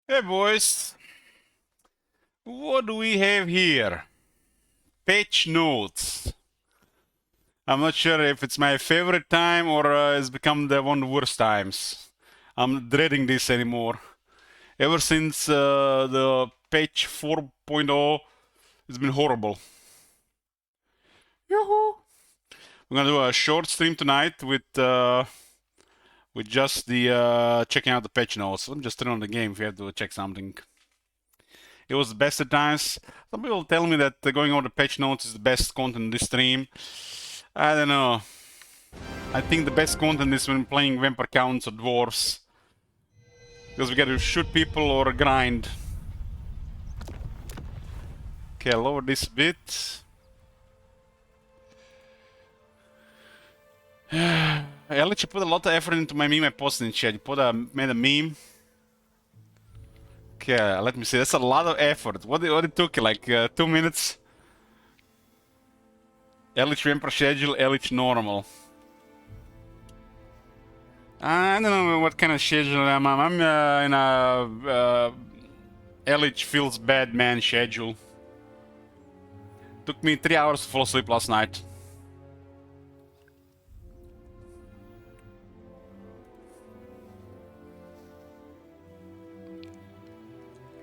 Hey boys, what do we have here? Patch notes. I'm not sure if it's my favorite time or it's become one of the worst times. I'm not dreading this anymore. Ever since the patch 4.0, it's been horrible. Yoo-hoo! We're gonna do a short stream tonight with just the checking out the patch notes. Let me just turn on the game if you have to check something. It was the best at times. Some people tell me that going over the patch notes is the best content in this stream. I don't know. I think the best content is when playing Vampire Counts or Dwarves. Because we gotta shoot people or grind. Okay, I'll lower this bit. I let you put a lot of effort into my meme I posted in chat. You made a meme. Okay, let me see. That's a lot of effort. What it took you? Like 2 minutes? Elich Vampire schedule, Elich normal. I don't know what kind of schedule I'm on. I'm in a Elich feels bad man schedule. Took me 3 hours to fall asleep last night.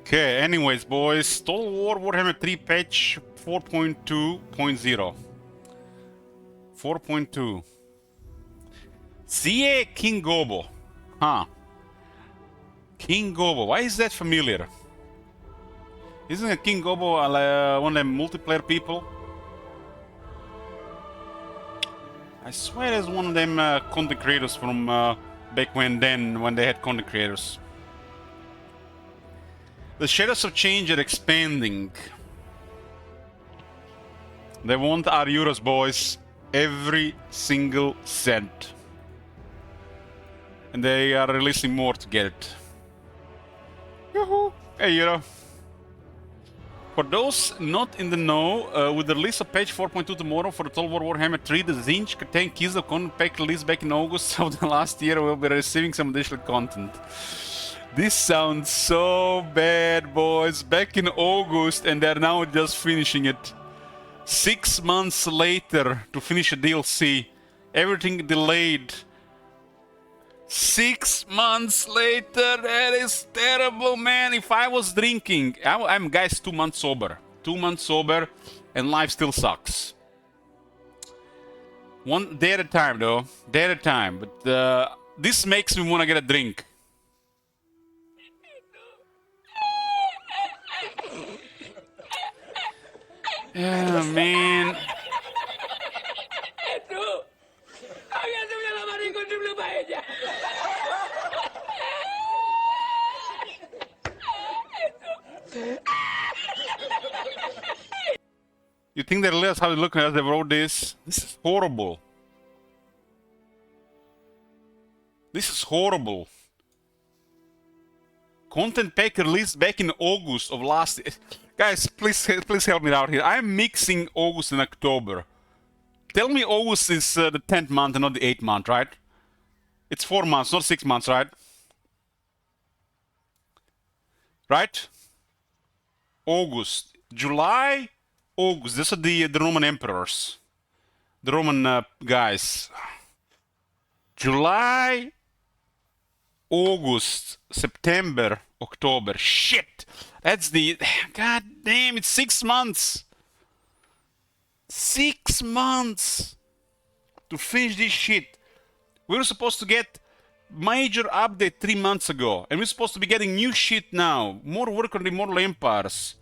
Okay, anyways, boys. Total War Warhammer 3 patch 4.2.0. 4.2. CA King Gobo. Huh. King Gobo. Why is that familiar? Isn't a King Gobo one of them multiplayer people? I swear there's one of them content creators from back when they had content creators. The shadows of change are expanding. They want our euros, boys. Every single cent. And they are releasing more to get it. Yoo-hoo! Hey, euro. For those not in the know, with the release of patch 4.2 tomorrow for the Total War Warhammer 3, the Zinj Catan Kizo content pack released back in August of the last year will be receiving some additional content. This sounds so bad, boys. Back in August, and they're now just finishing it. 6 months later to finish a DLC. Everything delayed. 6 months later, that is terrible, man. If I was drinking, I'm guys 2 months sober. 2 months sober, and life still sucks. One day at a time, though. Day at a time. But this makes me want to get a drink. Yeah, man. You think they realize how they look as they wrote this? This is horrible. This is horrible. Content pack released back in August of last year. Guys, please help me out here. I'm mixing August and October. Tell me August is the 10th month and not the 8th month, right? It's 4 months, not 6 months, right? Right? August. July, August. These are the Roman emperors. The Roman guys. July, August, September, October. Shit! That's the... God damn, it's 6 months! 6 months! To finish this shit. We were supposed to get major update 3 months ago. And we're supposed to be getting new shit now. More work on the Immortal Empires.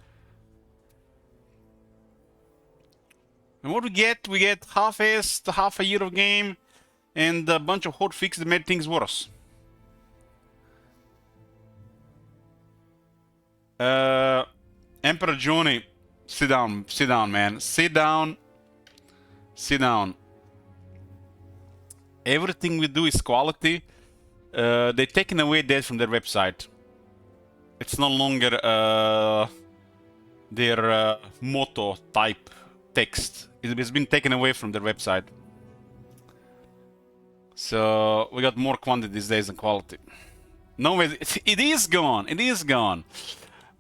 And what we get? We get half-assed, half a year of game, and a bunch of hot fixes that made things worse. Emperor Johnny, sit down, man. Sit down. Everything we do is quality. They're taking away that from their website. It's no longer their motto type text. It's been taken away from their website. So we got more quantity these days than quality. No, it is gone. It is gone.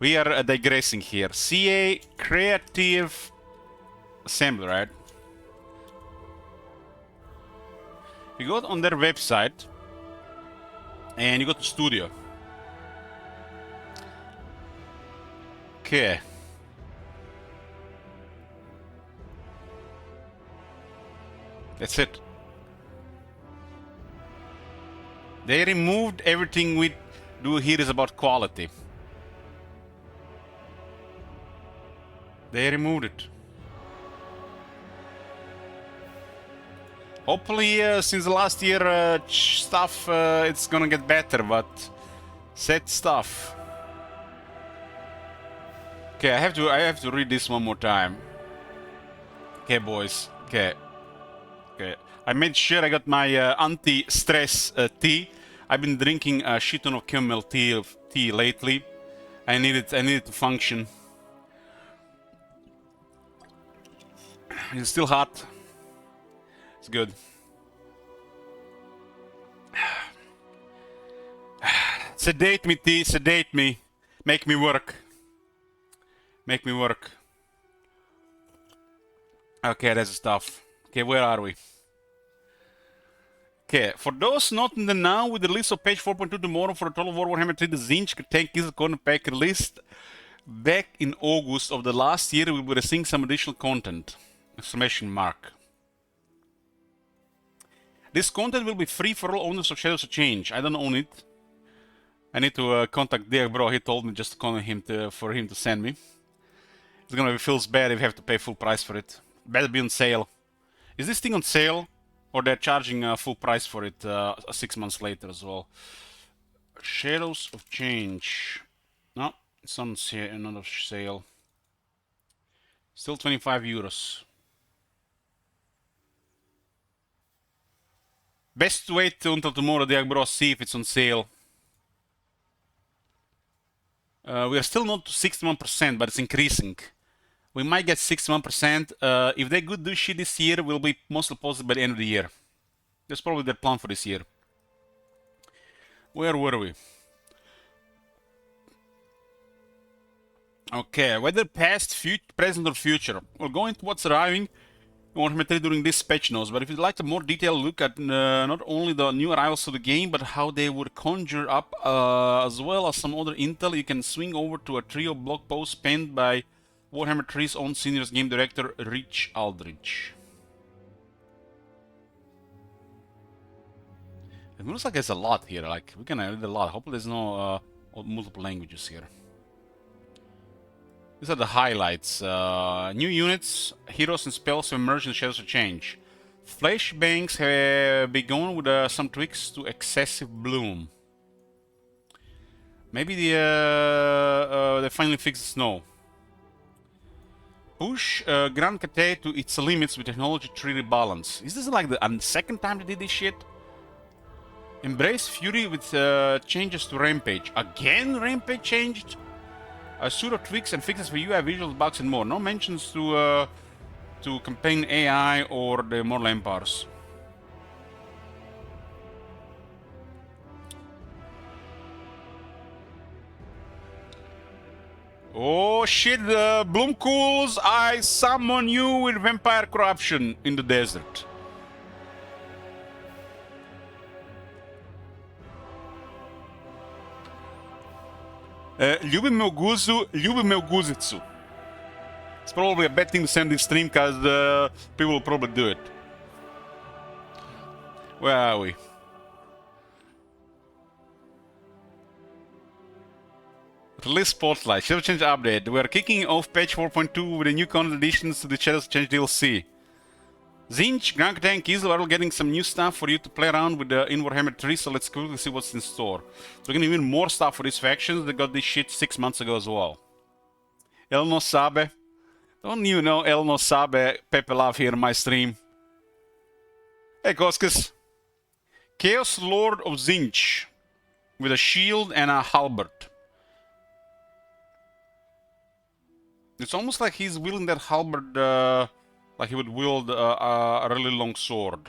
We are digressing here. CA Creative Assembly, right? You go on their website and you go to Studio. Okay. That's it. They removed everything we do here is about quality. They removed it. Hopefully, since the last year, stuff it's gonna get better, but sad stuff. Okay, I have to read this one more time. Okay, boys. Okay. I made sure I got my anti-stress tea. I've been drinking a shit ton of chamomile tea lately. I need it to function. It's still hot. It's good. Sedate me, tea. Sedate me. Make me work. Make me work. Okay, that's the stuff. Okay, where are we? Okay, for those not in the know, with the release of patch 4.2 tomorrow for the Total War Warhammer 3, the Tzeentch tank is corner pack released back in August of the last year. We were seeing some additional content. Exclamation mark. This content will be free for all owners of Shadows of Change. I don't own it. I need to contact Diag Bro. He told me just to contact him for him to send me. It's gonna be feels bad if you have to pay full price for it. Better be on sale. Is this thing on sale? Or they're charging full price for it 6 months later as well. Shadows of Change. No, it's on another sale. Still 25 euros. Best wait until tomorrow, Diag Bro, see if it's on sale. We are still not to 61%, but it's increasing. We might get 61%. If they could do shit this year, we'll be mostly positive by the end of the year. That's probably their plan for this year. Where were we? Okay, whether past, present, or future. We'll go into what's arriving in Warhammer 3 during this patch notes, but if you'd like a more detailed look at not only the new arrivals to the game, but how they would conjure up, as well as some other intel, you can swing over to a trio blog post penned by Warhammer 3's own senior game director, Rich Aldridge. It looks like there's a lot here, like, we can read a lot. Hopefully there's no multiple languages here. These are the highlights. New units, heroes and spells have emerged in Shadows of Change. Flashbangs have begun with some tweaks to Excessive Bloom. Maybe they finally fixed the snow. Push Grand Cathay to its limits with technology tree rebalance. Is this like the second time they did this shit? Embrace Fury with changes to Rampage. Again, Rampage changed? A suite of tweaks and fixes for UI, visual bugs, and more. No mentions to campaign AI or the Mortal Empires. Oh shit, Bloomcools, I summon you with vampire corruption in the desert. Ljubi meu guzicu. It's probably a bad thing to send this stream because people will probably do it. Where are we? Release Spotlight, Shadows of Change update. We are kicking off patch 4.2 with the new content additions to the Shadows of Change DLC. Tzeentch, Grand Cathay, and Kislev are all getting some new stuff for you to play around with in Warhammer 3, so let's quickly see what's in store. So we're getting even more stuff for these factions. They got this shit 6 months ago as well. El no sabe. Don't you know El no sabe Pepe Love here in my stream? Hey, Koskas. Chaos Lord of Tzeentch with a shield and a halberd. It's almost like he's wielding that halberd like he would wield a really long sword.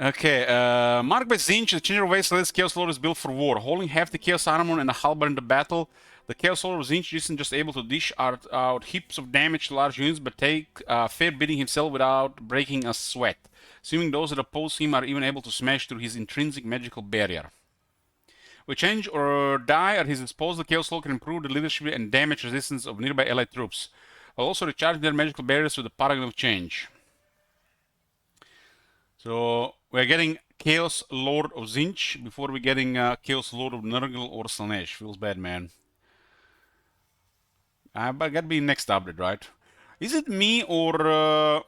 Okay, marked by Tzeentch, the Changer of Wastelands Chaos Lord is built for war. Holding hefty Chaos armor and a halberd in the battle, the Chaos Lord of Tzeentch isn't just able to dish out heaps of damage to large units, but take fair beating himself without breaking a sweat, assuming those that oppose him are even able to smash through his intrinsic magical barrier. With change or die at his disposal, the Chaos Lord can improve the leadership and damage resistance of nearby allied troops, while also recharging their magical barriers with the Paragon of Change. So we're getting Chaos Lord of Tzeentch before we're getting Chaos Lord of Nurgle or Slaanesh. Feels bad, man. But gotta be next update, right? Is it me or...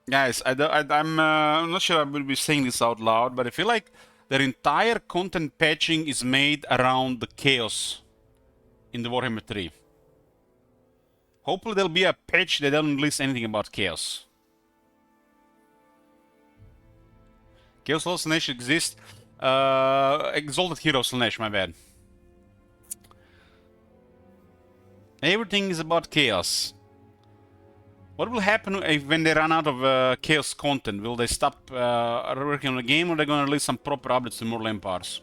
guys, I'm not sure I will be saying this out loud, but I feel like their entire content patching is made around the Chaos in the Warhammer 3. Hopefully there'll be a patch that doesn't release anything about Chaos. Chaos Lord Slaanesh exists. Exalted Hero Slaanesh, my bad. Everything is about Chaos. What will happen when they run out of Chaos content? Will they stop working on the game, or are they gonna release some proper updates to Mortal Empires?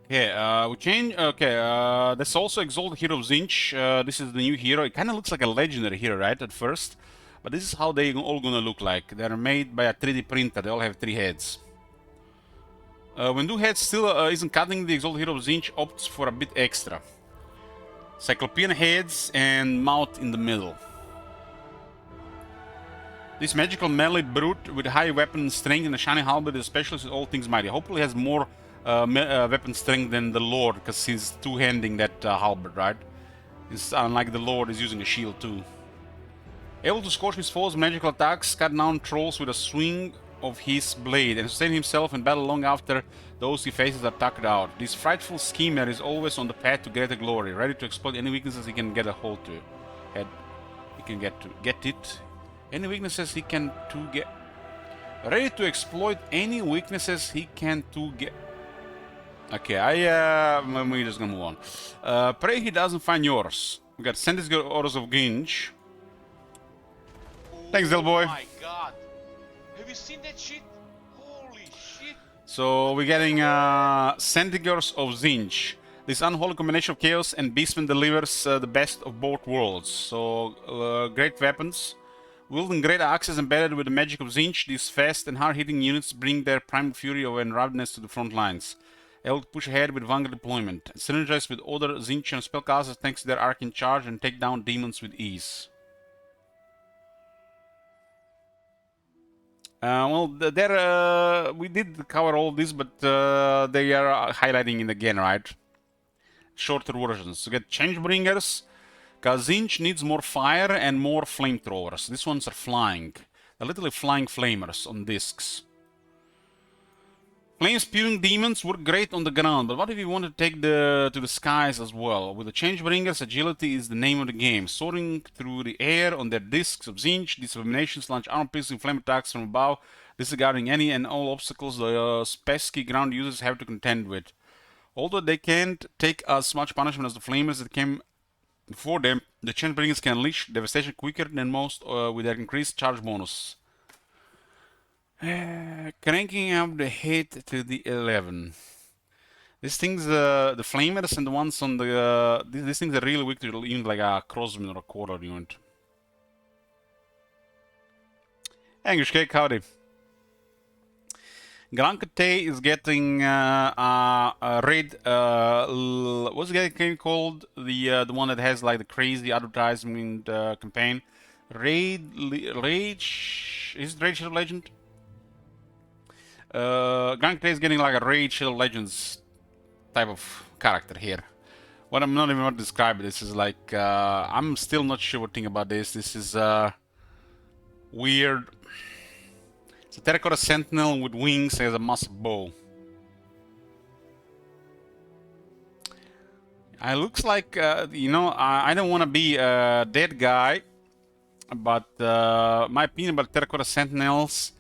Okay, we change. Okay, that's also Exalted Hero of Tzeentch. This is the new hero. It kind of looks like a legendary hero, right, at first. But this is how they all gonna look like. They're made by a 3D printer. They all have 3 heads. When 2 heads still isn't cutting, the Exalted Hero of Tzeentch opts for a bit extra. Cyclopean heads and mouth in the middle. This magical melee brute with high weapon strength and a shiny halberd is specialist in all things mighty. Hopefully has more weapon strength than the Lord, because he's two-handing that halberd, right? It's unlike the Lord, is using a shield too. Able to scorch his foes' magical attacks, cut down trolls with a swing of his blade, and sustain himself in battle long after those he faces are tucked out. This frightful schemer is always on the path to greater glory, ready to exploit any weaknesses he can get a hold to. Get it? Any weaknesses he can to get. Ready to exploit any weaknesses he can to get. Okay, we're just gonna move on. Pray he doesn't find yours. We got Sentinel Orders of Ginge. Thanks, Del Boy. Oh my god. Have you seen that shit? Holy shit. So we're getting Sentinels of Tzeentch. This unholy combination of Chaos and Beastman delivers the best of both worlds. So great weapons. Wielding great axes embedded with the magic of Tzeentch, these fast and hard-hitting units bring their primal fury of enrapedness to the front lines. Able to push ahead with vanguard deployment, synergize with other Tzeentchian spellcasters thanks to their arcane charge, and take down demons with ease. Well, we did cover all this, but they are highlighting it again, right? Shorter versions. To get Changebringers, because Tzeentch needs more fire and more flamethrowers. These ones are flying. They're literally flying flamers on discs. Flame-spewing demons work great on the ground, but what if you want to take to the skies as well? With the Changebringers, agility is the name of the game. Soaring through the air on their discs of Tzeentch, these abominations launch armor-piercing flame attacks from above, disregarding any and all obstacles the pesky ground users have to contend with. Although they can't take as much punishment as the flamers that came before them, the Changebringers can unleash devastation quicker than most with their increased charge bonus. Cranking up the hit to the 11. These things, the flamers and the ones on the these things are really weak to even like a crossman or a quarter unit. English cake, howdy. Grankate is getting a raid. What's the game called? The one that has like the crazy advertisement campaign. Rage. Is it Rage Shadow Legend? Grankate is getting like a Rage Shadow Legends type of character here. What I'm not even want to describe it. This is like I'm still not sure what to think about this. This is weird. It's a terracotta sentinel with wings and has a massive bow. It looks like, you know, I don't want to be a dead guy, but my opinion about terracotta sentinels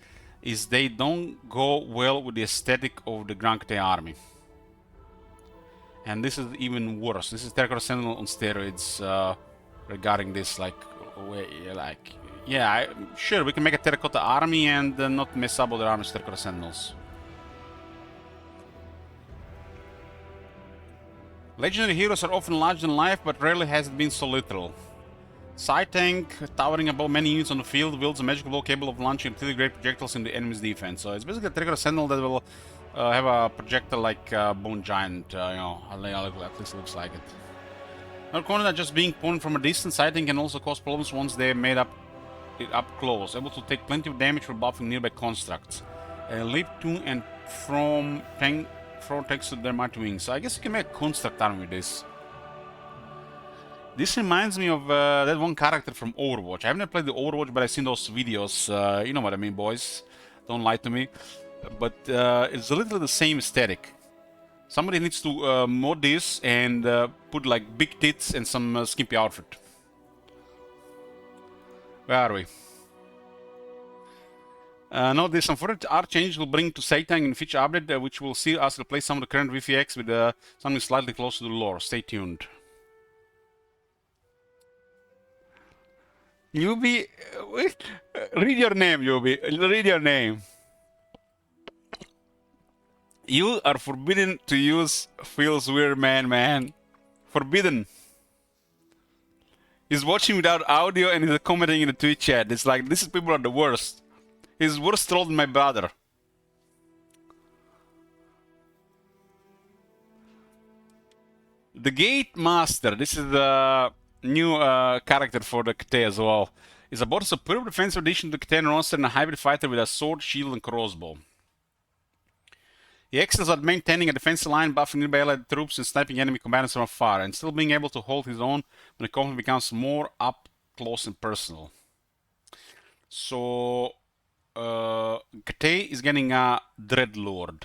is they don't go well with the aesthetic of the Grankate army. And this is even worse. This is terracotta sentinel on steroids regarding this, like way, like, yeah, sure, we can make a Terracotta army and not mess up other armies, Terracotta Sentinels. Legendary heroes are often larger than life, but rarely has it been so literal. Side tank, towering above many units on the field, wields a magical bow capable of launching really great projectiles in the enemy's defense. So it's basically a Terracotta Sentinel that will have a projectile like Bone Giant, you know, at least it looks like it. Another corner that just being pointed from a distance, side tank can also cause problems once they're made up close, able to take plenty of damage for buffing nearby constructs. Leap to and from tanks to their mighty wings. So I guess you can make a construct army with this. This reminds me of that one character from Overwatch. I haven't played the Overwatch, but I've seen those videos. You know what I mean, boys. Don't lie to me. But it's literally the same aesthetic. Somebody needs to mod this and put like big tits and some skimpy outfit. Where are we? Note this, some further art changes will bring to Satan in future update, which will see us replace some of the current VFX with something slightly closer to the lore. Stay tuned. Yubi, read your name, Yubi. Read your name. You are forbidden to use Phil's weird man. Forbidden. He's watching without audio and he's commenting in the Twitch chat. It's like, these people are the worst. He's worse trolled than my brother. The Gate Master. This is the new character for the KT as well. Is about a superb defensive addition to the KT roster and a hybrid fighter with a sword, shield, and crossbow. He excels at maintaining a defensive line, buffing nearby allied troops, and sniping enemy combatants from afar, and still being able to hold his own when the conflict becomes more up close and personal. So, KT is getting a Dreadlord.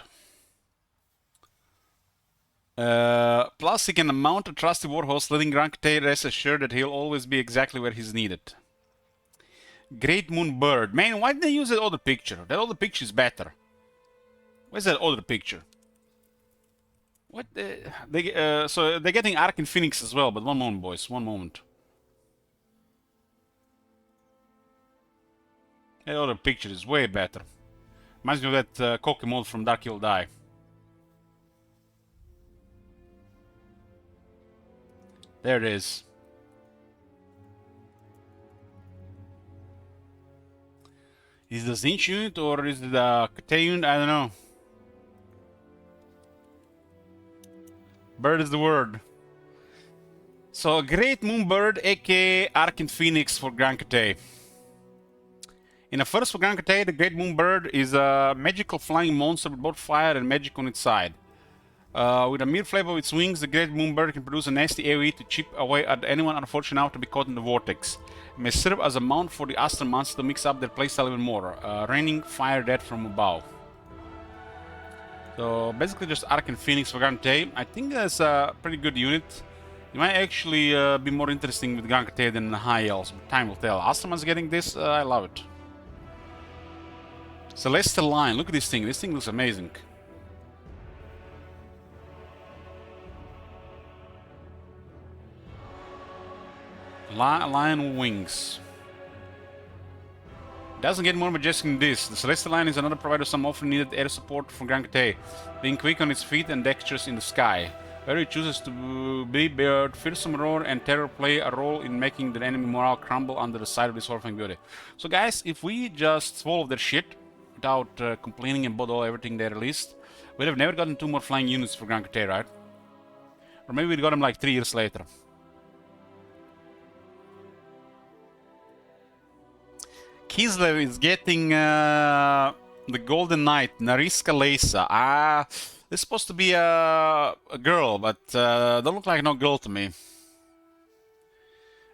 Plus, he can mount a trusty warhorse, letting Grand KT rest assured that he'll always be exactly where he's needed. Great Moon Bird. Man, why did they use that other picture? That other picture is better. Where's that other picture? What? So they're getting Ark and Phoenix as well, but one moment, boys. One moment. That other picture is way better. Reminds me of that Koke mode from Dark Hill Die. There it is. Is it the Zinch unit or is it the KT unit? I don't know. Bird is the word. So, Great Moonbird, aka Ark and Phoenix for Grand KT. In a first for Grand KT, the Great Moonbird is a magical flying monster with both fire and magic on its side. With a mere flap of its wings, the Great Moonbird can produce a nasty AoE to chip away at anyone unfortunate enough to be caught in the vortex. It may serve as a mount for the Astral Monster to mix up their playstyle even more, raining fire death from above. So basically just Ark and Phoenix for Grand KT. I think that's a pretty good unit. It might actually be more interesting with Grand KT than the High Elves, but time will tell. Astraman's getting this, I love it. Celestial Lion, look at this thing looks amazing. Lion wings. Doesn't get more majestic than this. The Celestial Lion is another provider of some often needed air support for Grand KT, being quick on its feet and dexterous in the sky. Where it chooses to be, Bird, fearsome roar, and terror play a role in making the enemy morale crumble under the sight of this horrifying beauty. So guys, if we just swallow their shit without complaining about everything they released, we'd have never gotten 2 more flying units for Grand KT, right? Or maybe we got them like 3 years later. Kislev is getting the Golden Knight, Nariska Leisa. This is supposed to be a girl, but don't look like no girl to me.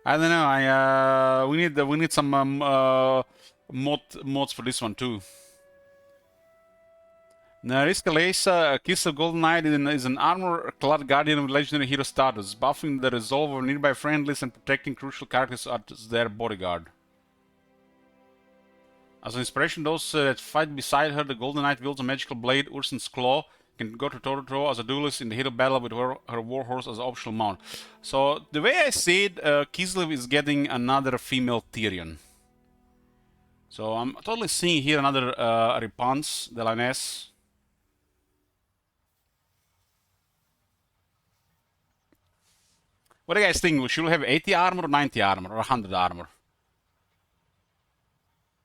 I don't know. We need some mods for this one too. Nariska Leisa, Kislev Golden Knight is an armor-clad guardian with legendary hero status, buffing the resolve of nearby friendlies and protecting crucial characters as their bodyguard. As an inspiration, those that fight beside her, the Golden Knight wields a magical blade, Ursen's Claw, Can go to toe-to-toe as a duelist in the heat of battle with her warhorse as an optional mount. So the way I see it, Kislev is getting another female Tyrion. So I'm totally seeing here another Riponce de Lioness. What do you guys think? Should we have 80 armor or 90 armor or 100 armor?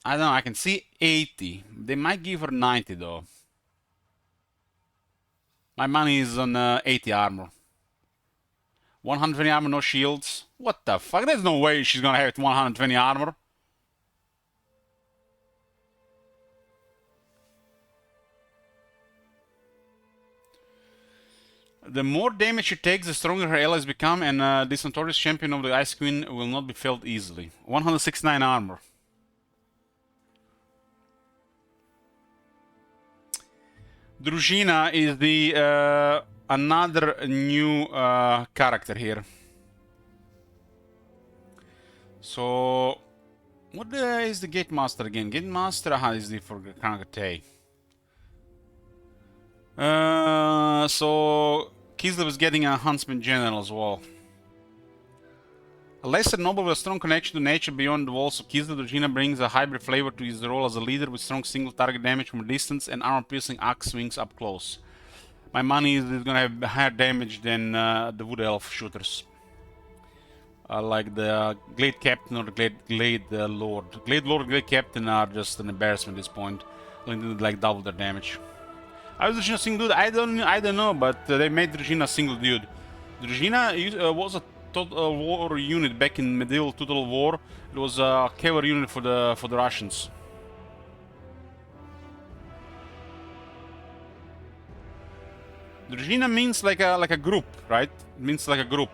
I don't know, I can see 80. They might give her 90 though. My money is on 80 armor. 120 armor, no shields. What the fuck? There's no way she's gonna have 120 armor. The more damage she takes, the stronger her allies become, and this notorious champion of the Ice Queen will not be felt easily. 169 armor. Družina is the another new character here. So, what is the Gate Master again? Gate Master is the for Kangate. So Kislev is getting a Huntsman General as well. A lesser noble with a strong connection to nature beyond the walls of Kislev, Družina brings a hybrid flavor to his role as a leader with strong single target damage from a distance and armor-piercing axe swings up close. My money is gonna have higher damage than the Wood Elf shooters. Like the Glade Captain or the Glade Lord. Glade Lord and Glade Captain are just an embarrassment at this point. Like double their damage. I was Družina single dude? I don't know, but they made Družina single dude. Družina was a total war unit back in medieval Total War. It was a cavalry unit for the Russians. Družina means like a group, right? It means like a group.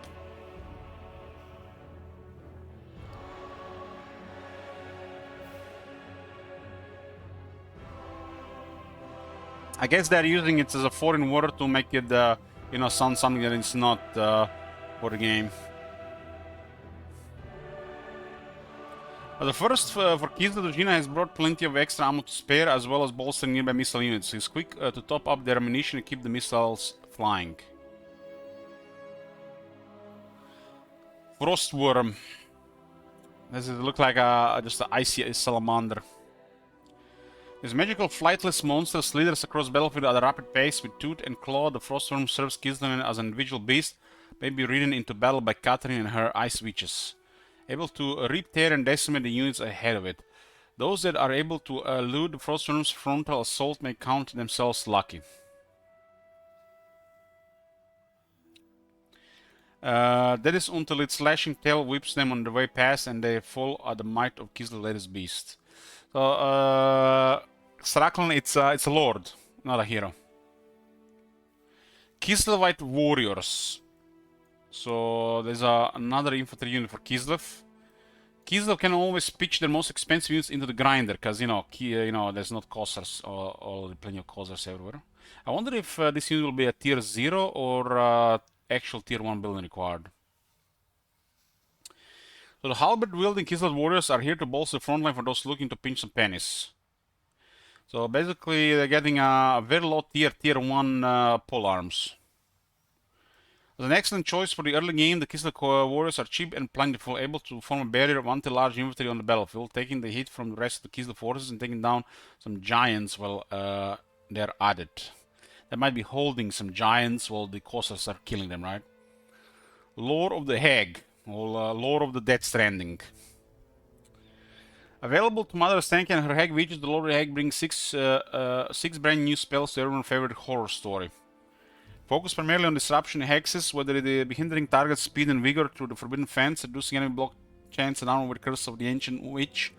I guess they're using it as a foreign word to make it, sound something that it's not for the game. The first for Kislev, Družina has brought plenty of extra ammo to spare, as well as bolstering nearby missile units. It's quick to top up their ammunition and keep the missiles flying. Frostworm. Does it look like just an icy salamander? These magical flightless monsters slithers across battlefield at a rapid pace with tooth and claw. The Frostworm serves Kislev as an individual beast, may be ridden into battle by Catherine and her ice witches, able to rip, tear, and decimate the units ahead of it. Those that are able to elude the Frostworm's frontal assault may count themselves lucky. That is until its slashing tail whips them on the way past and they fall at the might of Kislev's latest beast. So, Straklon, it's a lord, not a hero. Kislevite warriors. So there's another infantry unit for Kislev. Kislev can always pitch their most expensive units into the grinder, because there's not Kossars, or plenty of Kossars everywhere. I wonder if this unit will be a tier 0 or actual tier 1 building required. So the halberd-wielding Kislev warriors are here to bolster the front line for those looking to pinch some pennies. So basically they're getting a very low tier 1 polearms. As an excellent choice for the early game, the Kislev warriors are cheap and plentiful, able to form a barrier of anti-large infantry on the battlefield, taking the hit from the rest of the Kislev forces and taking down some giants while they're at it. They might be holding some giants while the Kossars are killing them, right? Lore of the Hag, or Lore of the Death Stranding. Available to Mother Stanky and her Hag witches, the Lore of the Hag brings six brand new spells to everyone's favorite horror story. Focus primarily on disruption hexes, whether it be hindering target's speed and vigor through the forbidden fence, reducing enemy block chance and armor with curse of the ancient witch,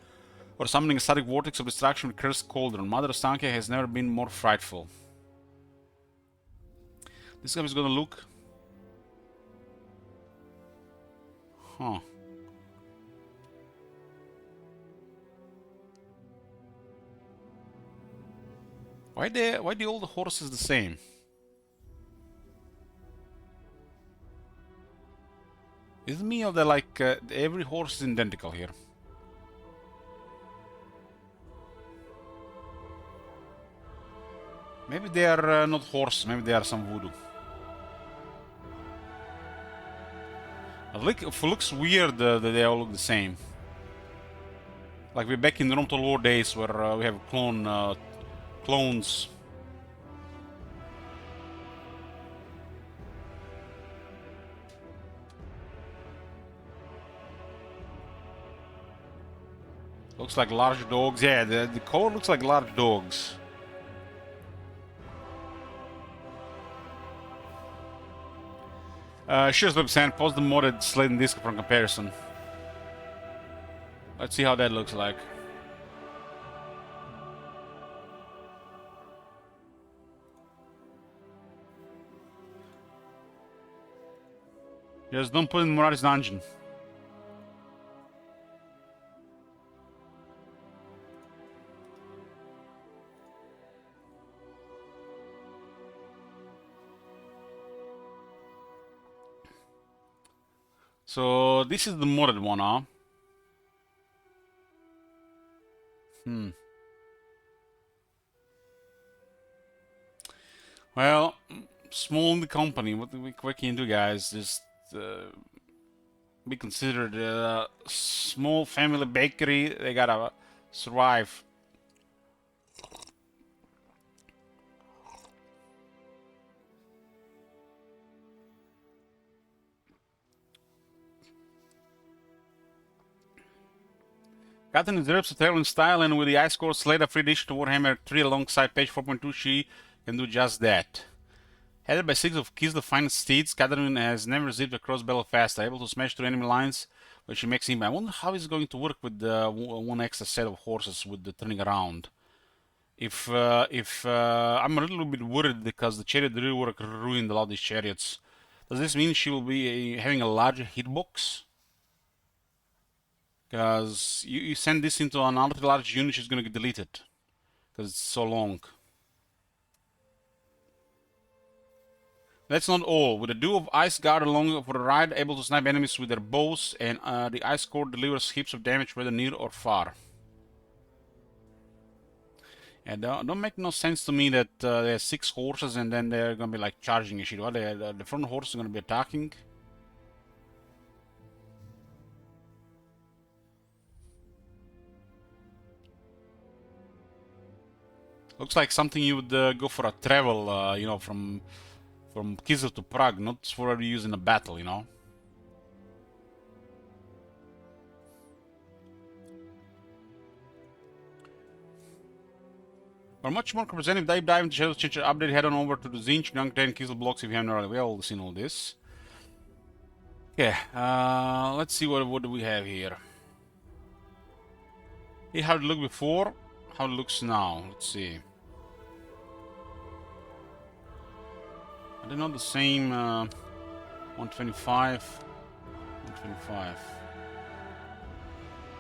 or summoning a static vortex of destruction with cursed cauldron. Mother Stanky has never been more frightful. This guy is gonna look. Huh. Why the all the horses the same? Is it me or they're like every horse is identical here? Maybe they are not horses, maybe they are some voodoo. It looks weird that they all look the same. Like we're back in the Rome Total War days where we have clones. Looks like large dogs. Yeah, the color looks like large dogs. Sure, Sand, post the modded sled and disc for comparison. Let's see how that looks like. Just don't put in Morales Dungeon. So this is the modded one, huh? Well, small in the company. What can you do, guys? Just be considered a small family bakery. They gotta survive. Catherine deserves a tale in style, and with the Ice Core Slate of free edition to Warhammer 3 alongside page 4.2, she can do just that. Headed by 6 of Kiss the Finest Steeds, Catherine has never zipped across Belfast, able to smash through enemy lines when she makes him. I wonder how it's going to work with one extra set of horses with the turning around. If I'm a little bit worried because the chariot rework ruined a lot of these chariots. Does this mean she will be having a larger hitbox? Because you send this into an ultra large unit, she's gonna get deleted. Because it's so long. That's not all. With a duo of Ice Guard along for the ride, able to snipe enemies with their bows, and the Ice Core delivers heaps of damage whether near or far. And don't make no sense to me that they have 6 horses and then they're gonna be like charging and shit. What? The front horse is gonna be attacking. Looks like something you would go for a travel, you know, from Kiev to Prague, not for use in a battle, you know. For much more comprehensive deep dive into Shadows Changer update, head on over to the Zinch, Gunk 10, Kiesel blocks if you haven't already. We've all seen all this. Yeah, let's see what do we have here. Here how it looked before, how it looks now. Let's see. Are they not the same 125? 125.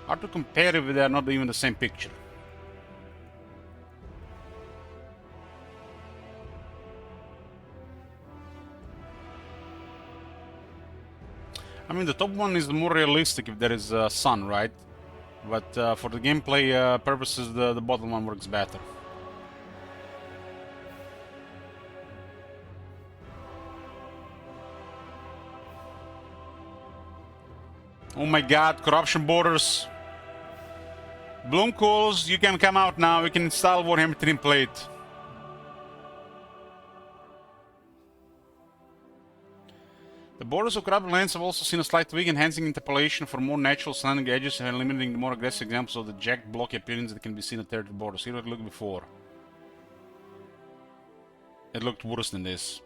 Hard to compare if they're not even the same picture. I mean, the top one is more realistic if there is sun, right? But for the gameplay purposes, the bottom one works better. Oh my god, corruption borders. Bloom calls, you can come out now, you can install Warhammer 3 plate. The borders of corrupted lands have also seen a slight tweak, enhancing interpolation for more natural slanting edges and limiting the more aggressive examples of the jagged blocky appearance that can be seen at territory borders. Here it looked before. It looked worse than this.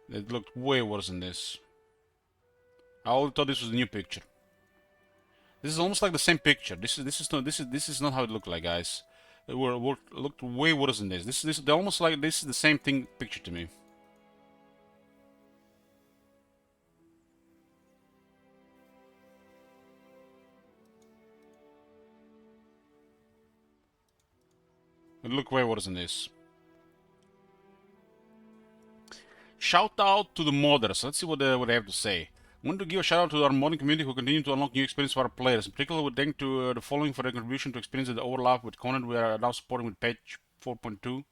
It looked way worse than this. I always thought this was a new picture. This is almost like the same picture. This is not how it looked like, guys. It looked way worse than this. They're almost like this is the same thing picture to me. It looked way worse than this. Shout out to the modders. Let's see what they have to say. I want to give a shout out to our modding community who continue to unlock new experience for our players. In particular, we thank to the following for their contribution to experience that overlap with content we are now supporting with patch 4.2.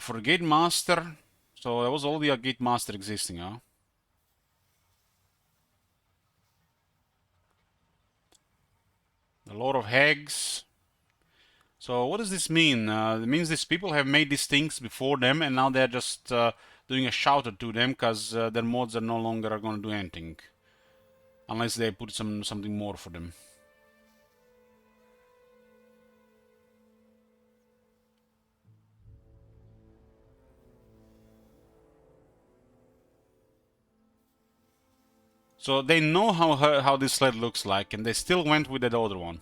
For the Gate Master, so there was already a Gate Master existing, huh? The Lord of Hags. So what does this mean? It means these people have made these things before them, and now they're just doing a shout out to them because their mods are no longer going to do anything, unless they put something more for them. So they know how this sled looks like, and they still went with that other one.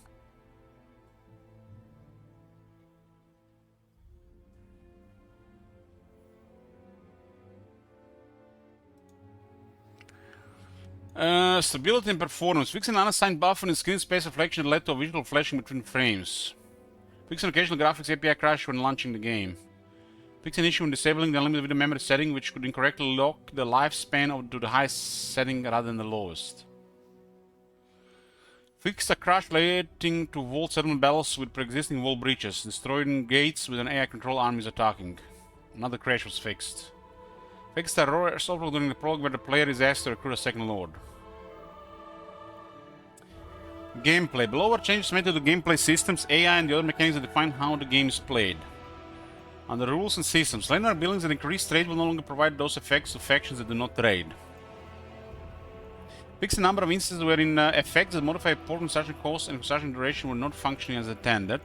Stability and performance. Fixing an unassigned buffer in screen space reflection led to a visual flashing between frames. Fixing occasional graphics API crash when launching the game. Fixing an issue when disabling the unlimited video memory setting, which could incorrectly lock the lifespan to the highest setting rather than the lowest. Fixed a crash relating to vault settlement battles with pre-existing wall breaches, destroying gates with an AI control armies attacking. Another crash was fixed. Fixed a error software during the prologue where the player is asked to recruit a second lord. Gameplay. Below are changes made to the gameplay systems, AI, and the other mechanics that define how the game is played. Under rules and systems, linear buildings that increase trade will no longer provide those effects to factions that do not trade. Fix the number of instances wherein effects that modify port construction cost and construction duration were not functioning as intended.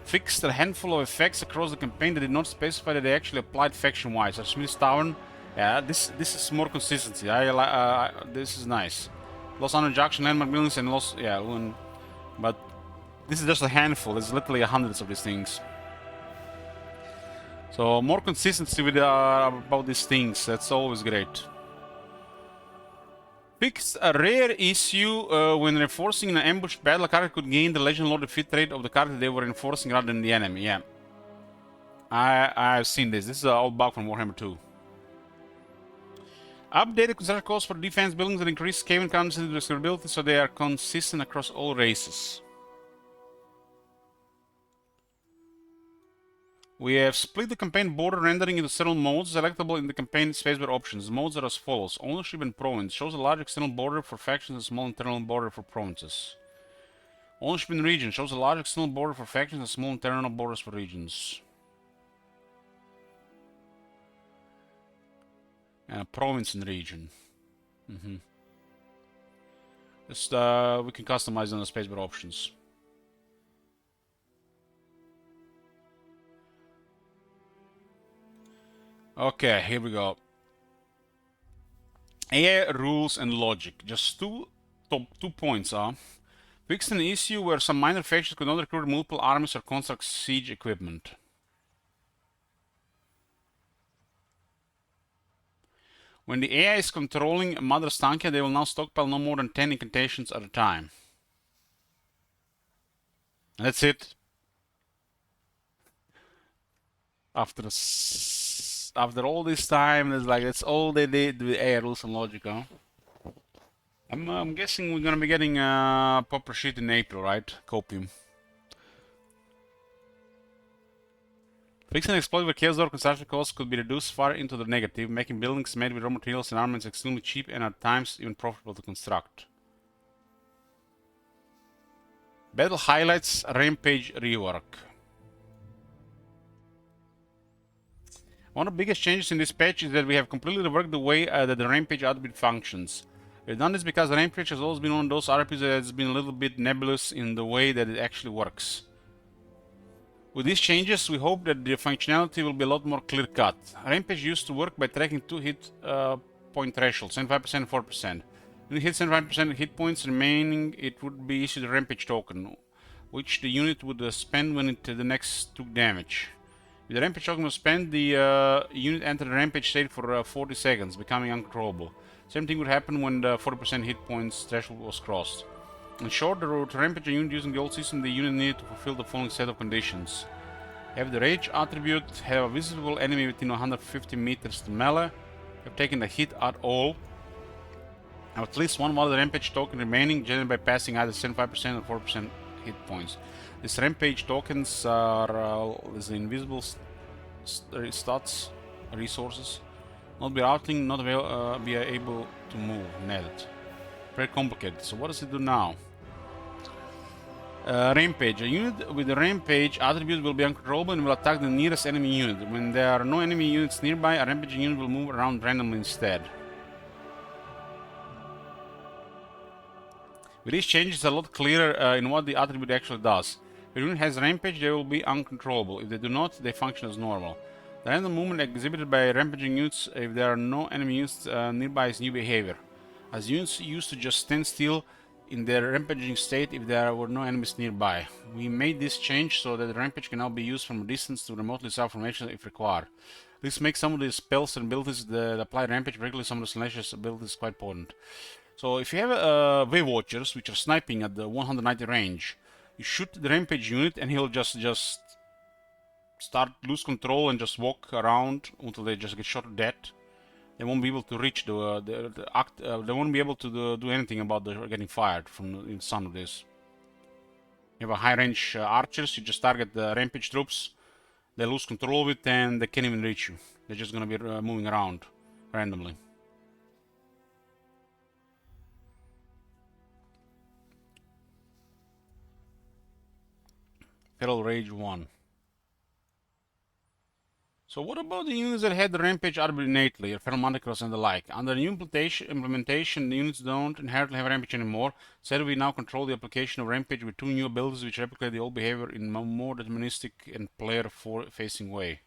Fixed a handful of effects across the campaign that did not specify that they actually applied faction-wise. As Smith's Tavern, yeah, this is more consistency. This is nice. Lost Honor Junction, landmark buildings, and lost, yeah, but this is just a handful. There's literally hundreds of these things. So more consistency with about these things. That's always great. Fixed a rare issue when reinforcing an ambushed battle, a character could gain the Legend Lord defeat rate of the character they were reinforcing rather than the enemy. Yeah, I've seen this. This is an old bug from Warhammer 2. Updated construction costs for defense buildings that increase Skaven currency durability so they are consistent across all races. We have split the campaign border rendering into several modes selectable in the campaign spacebar options. The modes are as follows. Ownership and province shows a large external border for factions and a small internal border for provinces. Ownership in region shows a large external border for factions and small internal borders for regions. And a province and region. Just we can customize on the spacebar options. Okay, here we go. AI rules and logic. Just two points are. Fixed an issue where some minor factions could not recruit multiple armies or construct siege equipment. When the AI is controlling Mother Stankia, they will now stockpile no more than 10 incantations at a time. And that's it. After all this time, it's like that's all they did with AI rules and logic, huh? I'm guessing we're gonna be getting proper shit in April, right? Copium. Fix an exploit where Chaos Door construction costs could be reduced far into the negative, making buildings made with raw materials and armaments extremely cheap and at times even profitable to construct. Battle highlights Rampage rework. One of the biggest changes in this patch is that we have completely reworked the way that the Rampage outbid functions. We've done this because the Rampage has always been one of those RPs that has been a little bit nebulous in the way that it actually works. With these changes, we hope that the functionality will be a lot more clear-cut. Rampage used to work by tracking two hit point thresholds, 75% and 4%. When it hits 75% hit points remaining, it would be issued a Rampage token, which the unit would spend when it the next took damage. If the Rampage token was spent, the unit entered the Rampage state for 40 seconds, becoming uncontrollable. Same thing would happen when the 40% hit points threshold was crossed. In short, to rampage a unit using the old system, the unit needed to fulfill the following set of conditions. Have the Rage attribute, have a visible enemy within 150 meters to melee, have taken a hit at all, have at least one valid Rampage token remaining, generated by passing either 75% or 4% hit points. These Rampage tokens are the invisible stats, resources. Not be routing, not be able to move, net. Very complicated. So what does it do now? Rampage. A unit with the Rampage attribute will be uncontrollable and will attack the nearest enemy unit. When there are no enemy units nearby, a Rampage unit will move around randomly instead. With these changes, it's a lot clearer in what the attribute actually does. If a unit has Rampage, they will be uncontrollable. If they do not, they function as normal. The random movement exhibited by rampaging units if there are no enemy units nearby is new behavior. As units used to just stand still in their rampaging state if there were no enemies nearby. We made this change so that the rampage can now be used from a distance to remotely self formation if required. This makes some of the spells and abilities that apply rampage, particularly some of the Slash's abilities, quite potent. So if you have Wave Watchers, which are sniping at the 190 range, you shoot the rampage unit and he'll just start lose control and just walk around until they just get shot to death. They won't be able to reach they won't be able to do anything about getting fired from the sun of this. You have a high range archers, you just target the rampage troops, they lose control of it and they can't even reach you. They're just gonna be moving around randomly. Feral Rage 1. So what about the units that had the Rampage attribute innately, or Feral Mantecross and the like? Under the new implementation, the units don't inherently have Rampage anymore. Instead, we now control the application of Rampage with two new abilities which replicate the old behavior in a more deterministic and player-facing way.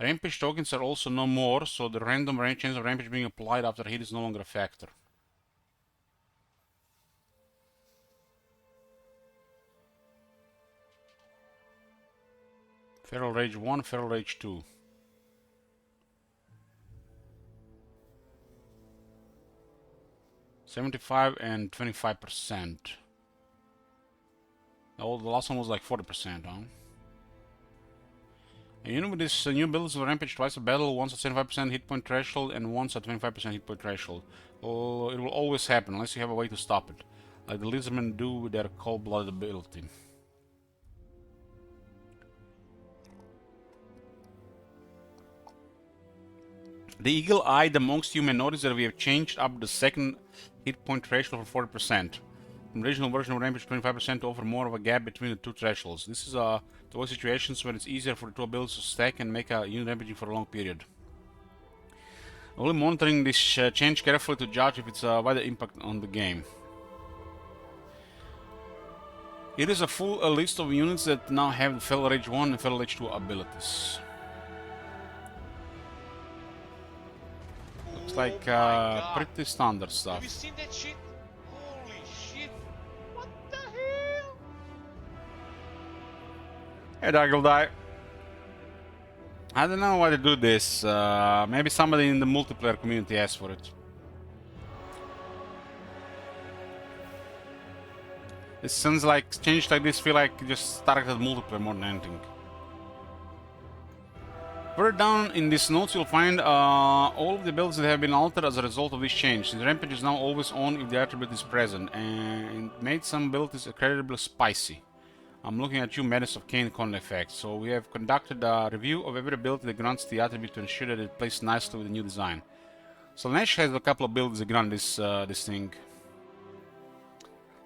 Rampage tokens are also no more, so the random chance of Rampage being applied after a hit is no longer a factor. Feral Rage 1, Feral Rage 2. $75 and 25%. Oh, the last one was like 40%, huh? A unit with this new ability will rampage twice a battle, once at 75% hit point threshold and once at 25% hit point threshold. Oh, it will always happen unless you have a way to stop it, like the lizardmen do with their cold-blooded ability. The eagle-eyed amongst you may notice that we have changed up the second hit point threshold for 40%. From the original version of Rampage 25% to offer more of a gap between the two thresholds. This is to avoid situations where it's easier for the two abilities to stack and make a unit rampaging for a long period. I'm only monitoring this change carefully to judge if it's a wider impact on the game. Here is a full list of units that now have the Feral Rage 1 and Feral Rage 2 abilities. Looks like pretty standard stuff. Have you seen that shit? Holy shit! What the hell? Hey, Dargle. I don't know why they do this. Maybe somebody in the multiplayer community asked for it. It sounds like changes like this feel like just targeted multiplayer more than anything. Further down in these notes you'll find all of the abilities that have been altered as a result of this change. The Rampage is now always on if the attribute is present, and it made some abilities incredibly spicy. I'm looking at you, Madness of Cain con effect. So we have conducted a review of every ability that grants the attribute to ensure that it plays nicely with the new design. Slaanesh has a couple of abilities that grant this thing.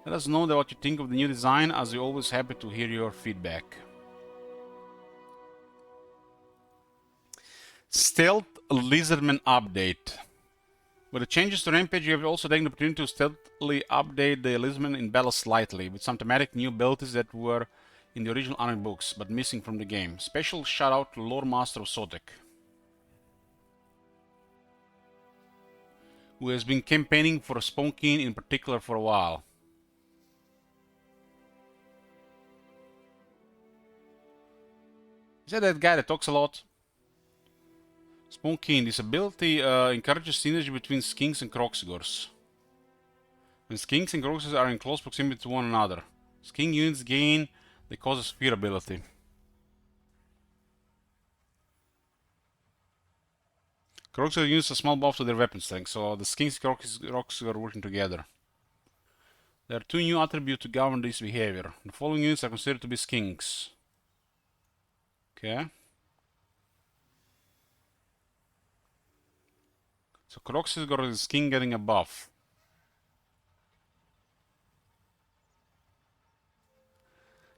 Let us know what you think of the new design, as we're always happy to hear your feedback. Stealth Lizardman update. With the changes to Rampage, you have also taken the opportunity to stealthily update the Lizardman in battle slightly, with some thematic new abilities that were in the original army books, but missing from the game. Special shout out to Lore Master of Sotek, who has been campaigning for Spawn King in particular for a while. Is that guy that talks a lot? Spawn King. This ability encourages synergy between skinks and Kroxigors. When skinks and Kroxigors are in close proximity to one another, skink units gain the Cause of Fear ability. Kroxigor use a small buff to their weapon strength, so the Skinks and Kroxigor are working together. There are 2 new attributes to govern this behavior. The following units are considered to be Skinks. Okay. So Kroxigor is Skink getting a buff.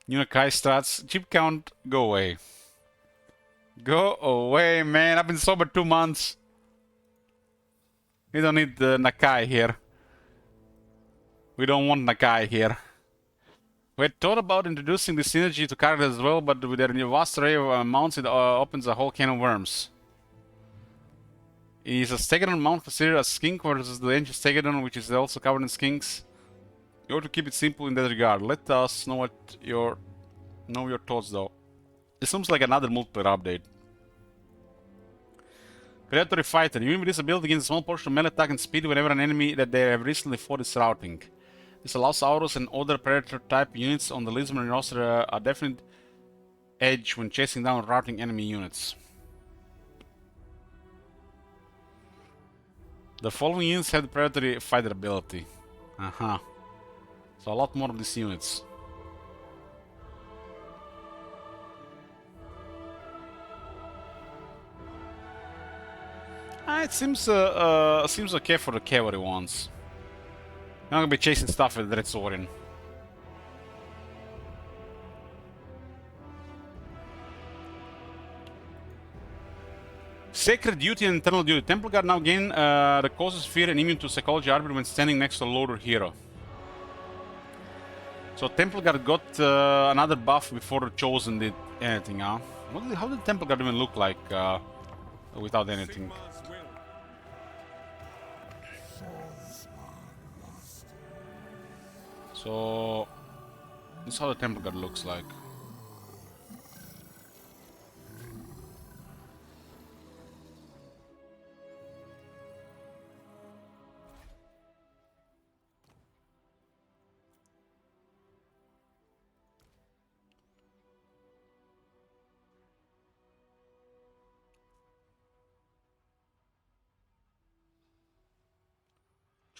New Nakai strats. Chip count, go away. Go away, man. I've been sober 2 months. We don't need the Nakai here. We don't want Nakai here. We had thought about introducing this synergy to characters as well, but with their vast array of mounts, it opens a whole can of worms. Is a Stegadon mount considered a skink versus the ancient Stegadon, which is also covered in skinks? You ought to keep it simple in that regard. Let us know what your thoughts though. It seems like another multiplayer update. Predatory Fighter. You with this ability gains a small portion of melee attack and speed whenever an enemy that they have recently fought is routing. This allows Aurus and other Predator-type units on the Lisbon roster a definite edge when chasing down routing enemy units. The following units have the Predatory Fighter ability. So a lot more of these units. It seems okay for the cavalry ones. I'm not gonna be chasing stuff with Red Saurian. Sacred Duty and Eternal Duty. Temple Guard now gain the causes fear and immune to psychology arbiter when standing next to a loader hero. So Temple Guard got another buff before Chosen did anything, huh? How did Temple Guard even look like without anything? So this is how the Temple Guard looks like.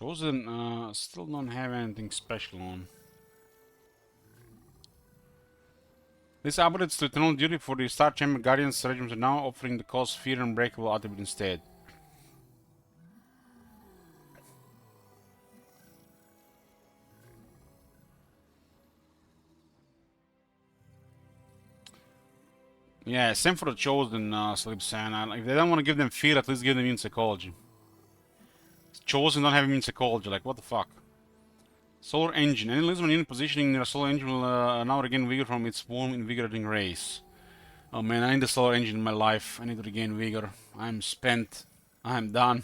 Chosen still don't have anything special on. This upgrades to Eternal Duty for the Star Chamber Guardians regiment are now offering the cause Fear Unbreakable attribute instead. Yeah, same for the Chosen, Sleep Sand. If they don't want to give them Fear, at least give them Immune Psychology. Chosen don't have Immune Psychology, like what the fuck? Solar Engine. Any Lisbon unit positioning near a Solar Engine will now regain vigor from its warm, invigorating rays. Oh man, I need a Solar Engine in my life. I need to regain vigor. I'm spent. I'm done.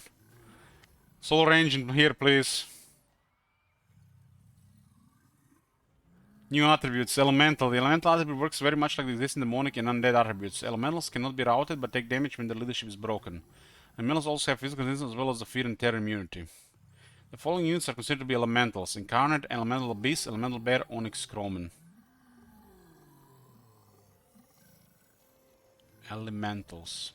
Solar Engine here, please. New attributes. Elemental. The Elemental attribute works very much like the existing demonic and undead attributes. Elementals cannot be routed but take damage when their leadership is broken. Elementals also have physical resistance as well as the fear and terror immunity. The following units are considered to be elementals: Incarnate, Elemental Beast, Elemental Bear, Onyx Chromen. Elementals.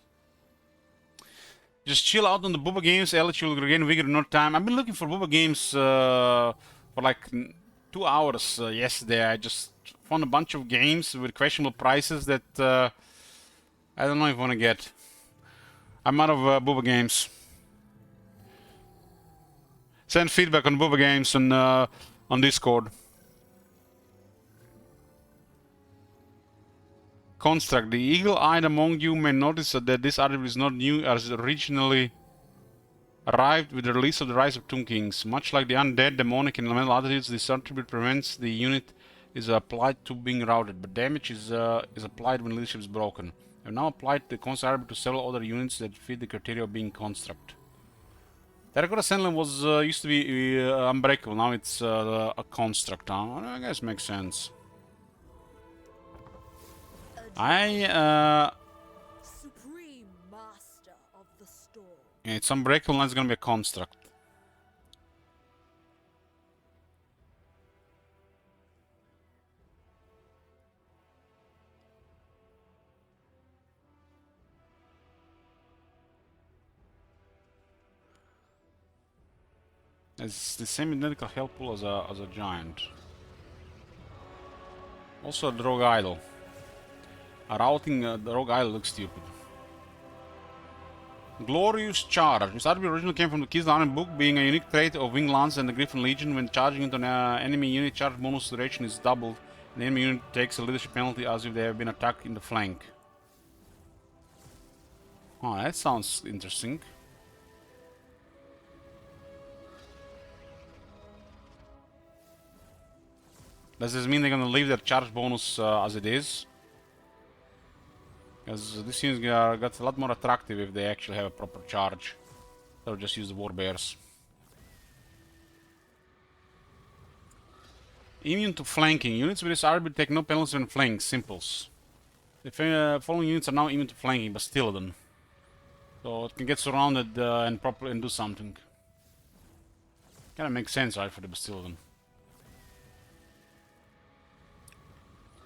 Just chill out on the Booba games, Elite, you'll regain vigor in no time. I've been looking for Booba games for like 2 hours yesterday. I just found a bunch of games with questionable prices that I don't know if I want to get. I'm out of Booba games. Send feedback on Booba games on Discord. Construct. The eagle-eyed among you may notice that this attribute is not new as originally arrived with the release of the Rise of Tomb Kings. Much like the undead, demonic, and elemental attributes, this attribute prevents the unit is applied to being routed, but damage is applied when leadership is broken. I have now applied the construct attribute to several other units that fit the criteria of being construct. Terracotta Sentinel was used to be unbreakable, now it's a construct. I guess makes sense. Supreme Master of the Storm. Yeah, it's unbreakable, now it's gonna be a construct. It's the same identical health pool as a giant. Also a Rogue Idol. A routing the Rogue Idol looks stupid. Glorious Charge. This attribute originally came from the Keys Army book, being a unique trait of Wing Lance and the Griffin Legion. When charging into an enemy unit, charge bonus duration is doubled. The enemy unit takes a leadership penalty as if they have been attacked in the flank. Oh, that sounds interesting. Does this mean they're gonna leave their charge bonus as it is? Because this unit got a lot more attractive if they actually have a proper charge. They'll just use the War Bears. Immune to flanking. Units with this attribute take no penalties when flanking. Simples. The following units are now immune to flanking, Bastiladon. So it can get surrounded and do something. Kinda makes sense, right, for the Bastiladon.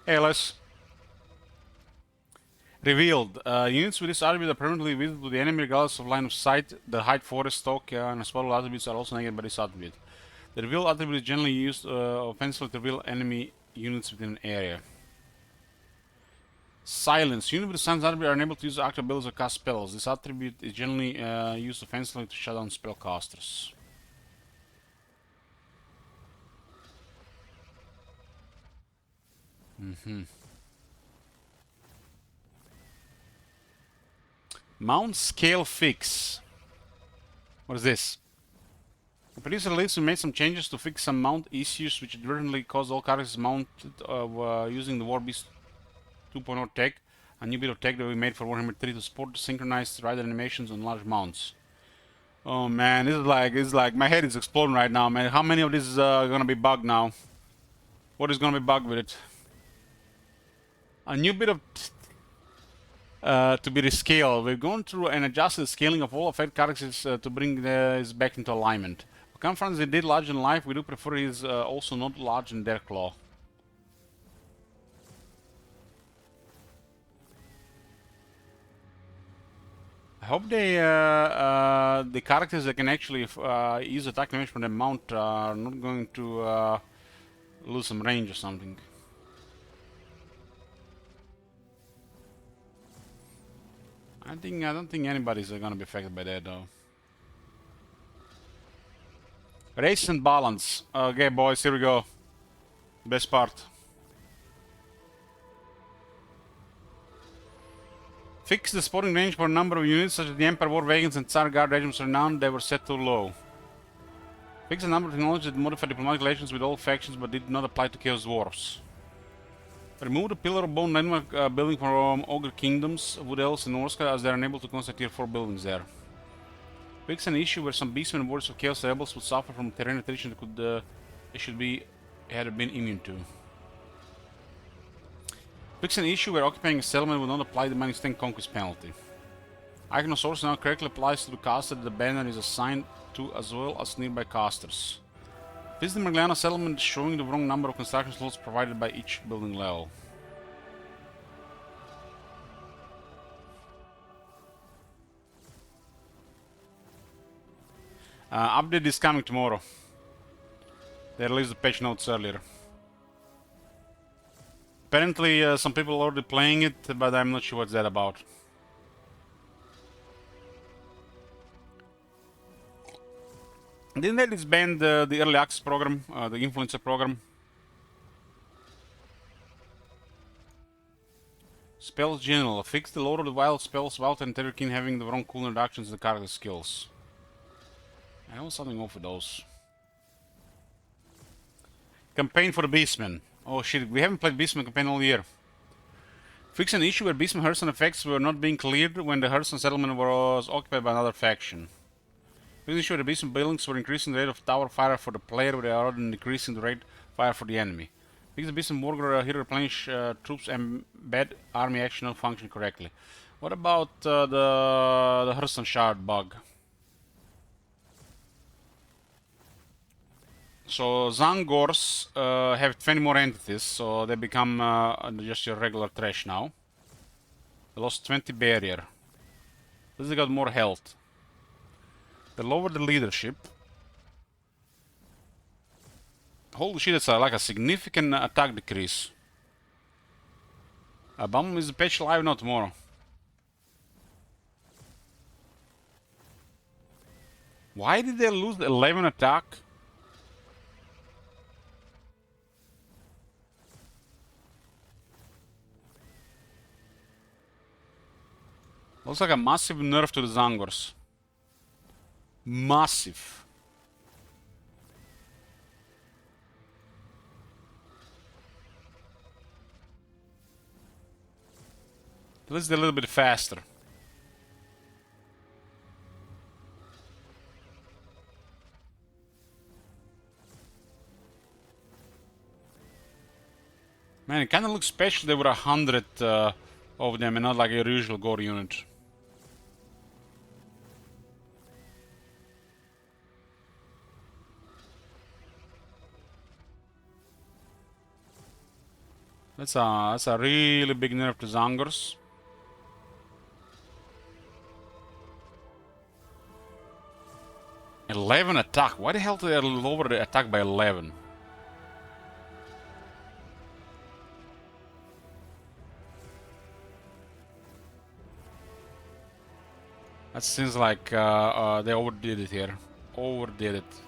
ALS. Revealed. Units with this attribute are permanently visible to the enemy regardless of line of sight. The height, forest, stalk, and spell attributes are also negated by this attribute. The reveal attribute is generally used offensively to reveal enemy units within an area. Silence. Units with the silence attribute are unable to use active abilities or cast spells. This attribute is generally used offensively to shut down spellcasters. Mount Scale Fix. What is this? The producer release made some changes to fix some mount issues which inadvertently caused all characters mounted using the Warbeast 2.0 tech, a new bit of tech that we made for Warhammer 3 to support synchronized rider animations on large mounts. Oh man, it's like my head is exploding right now, man. How many of these is gonna be bugged now? What is gonna be bugged with it? A new bit of to be rescaled. We've gone through and adjusted the scaling of all affected characters to bring this back into alignment. For conference they did large in life, we do prefer his also not large in their claw. I hope they the characters that can actually use attack damage from the mount are not going to lose some range or something. I don't think anybody's gonna be affected by that though. Race and balance. Okay, boys, here we go. Best part. Fix the spotting range for a number of units, such as the Emperor War Wagons and Tsar Guard regiments renowned, they were set too low. Fix a number of technologies that modify diplomatic relations with all factions but did not apply to Chaos Dwarfs. Remove the Pillar of Bone landmark building from Ogre Kingdoms, Wood Elves and Norska, as they are unable to construct tier 4 buildings there. Fix an issue where some beastmen and warriors of Chaos Rebels would suffer from terrain attrition that could had been immune to. Fix an issue where occupying a settlement will not apply the -10 conquest penalty. Iconosaurus now correctly applies to the caster that the banner is assigned to as well as nearby casters. Fix the Mergliana settlement showing the wrong number of construction slots provided by each building level. Update is coming tomorrow. They released the patch notes earlier. Apparently some people are already playing it, but I'm not sure what's that about. Didn't they disband the early access program, the influencer program? Spells general. Fix the Lord of the Wild spells without Enterkin having the wrong cooldown reductions in the character skills. I know something off with those. Campaign for the Beastmen. Oh shit, we haven't played Beastmen campaign all year. Fix an issue where Beastmen Hearthstone effects were not being cleared when the Hearthstone settlement was occupied by another faction. Fix an issue where the Beastmen buildings were increasing the rate of tower fire for the player rather than decreasing the rate of fire for the enemy. Fix the Beastmen Warrior here replenish troops and embed army action not function correctly. What about the Hearthstone shard bug? So Zangors have 20 more entities, so they become just your regular trash now. They lost 20 barrier. This they got more health. They lowered the leadership. Holy shit, that's like a significant attack decrease. Bum, is the patch live? Not tomorrow. Why did they lose the 11 attack? Looks like a massive nerf to the Zangors. Massive. At least a little bit faster. Man, it kinda looks special there were 100 of them and not like a usual gore unit. That's a really big nerf to Zangors. $11 attack. Why the hell did they lower the attack by 11? That seems like they overdid it here. Overdid it.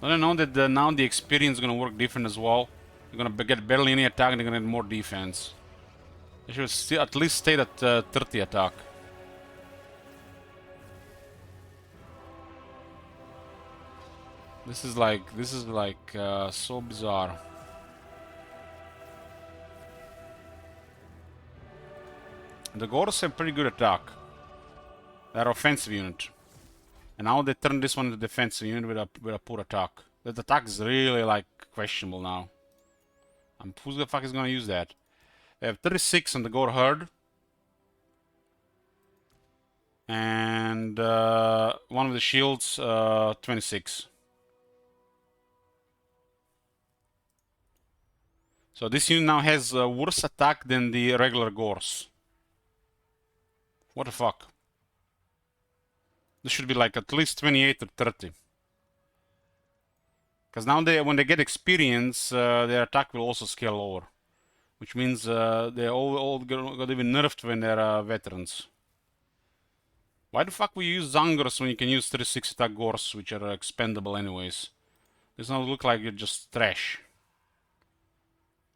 I don't know that now the experience is gonna work different as well. They're gonna get barely any attack and they're gonna get more defense. They should still at least stay at 30 attack. This is like so bizarre. The Gors have pretty good attack. They're offensive unit. And now they turn this one into defensive unit with a poor attack. That attack is really like questionable now. Who the fuck is gonna use that? They have 36 on the Gore Herd. And one of the shields, 26. So this unit now has worse attack than the regular Gors. What the fuck? This should be like at least 28 or 30. Because now when they get experience, their attack will also scale lower. Which means they're all gonna be nerfed when they're veterans. Why the fuck we use Zangors when you can use 36 attack Gors, which are expendable anyways? Does not look like it's just trash.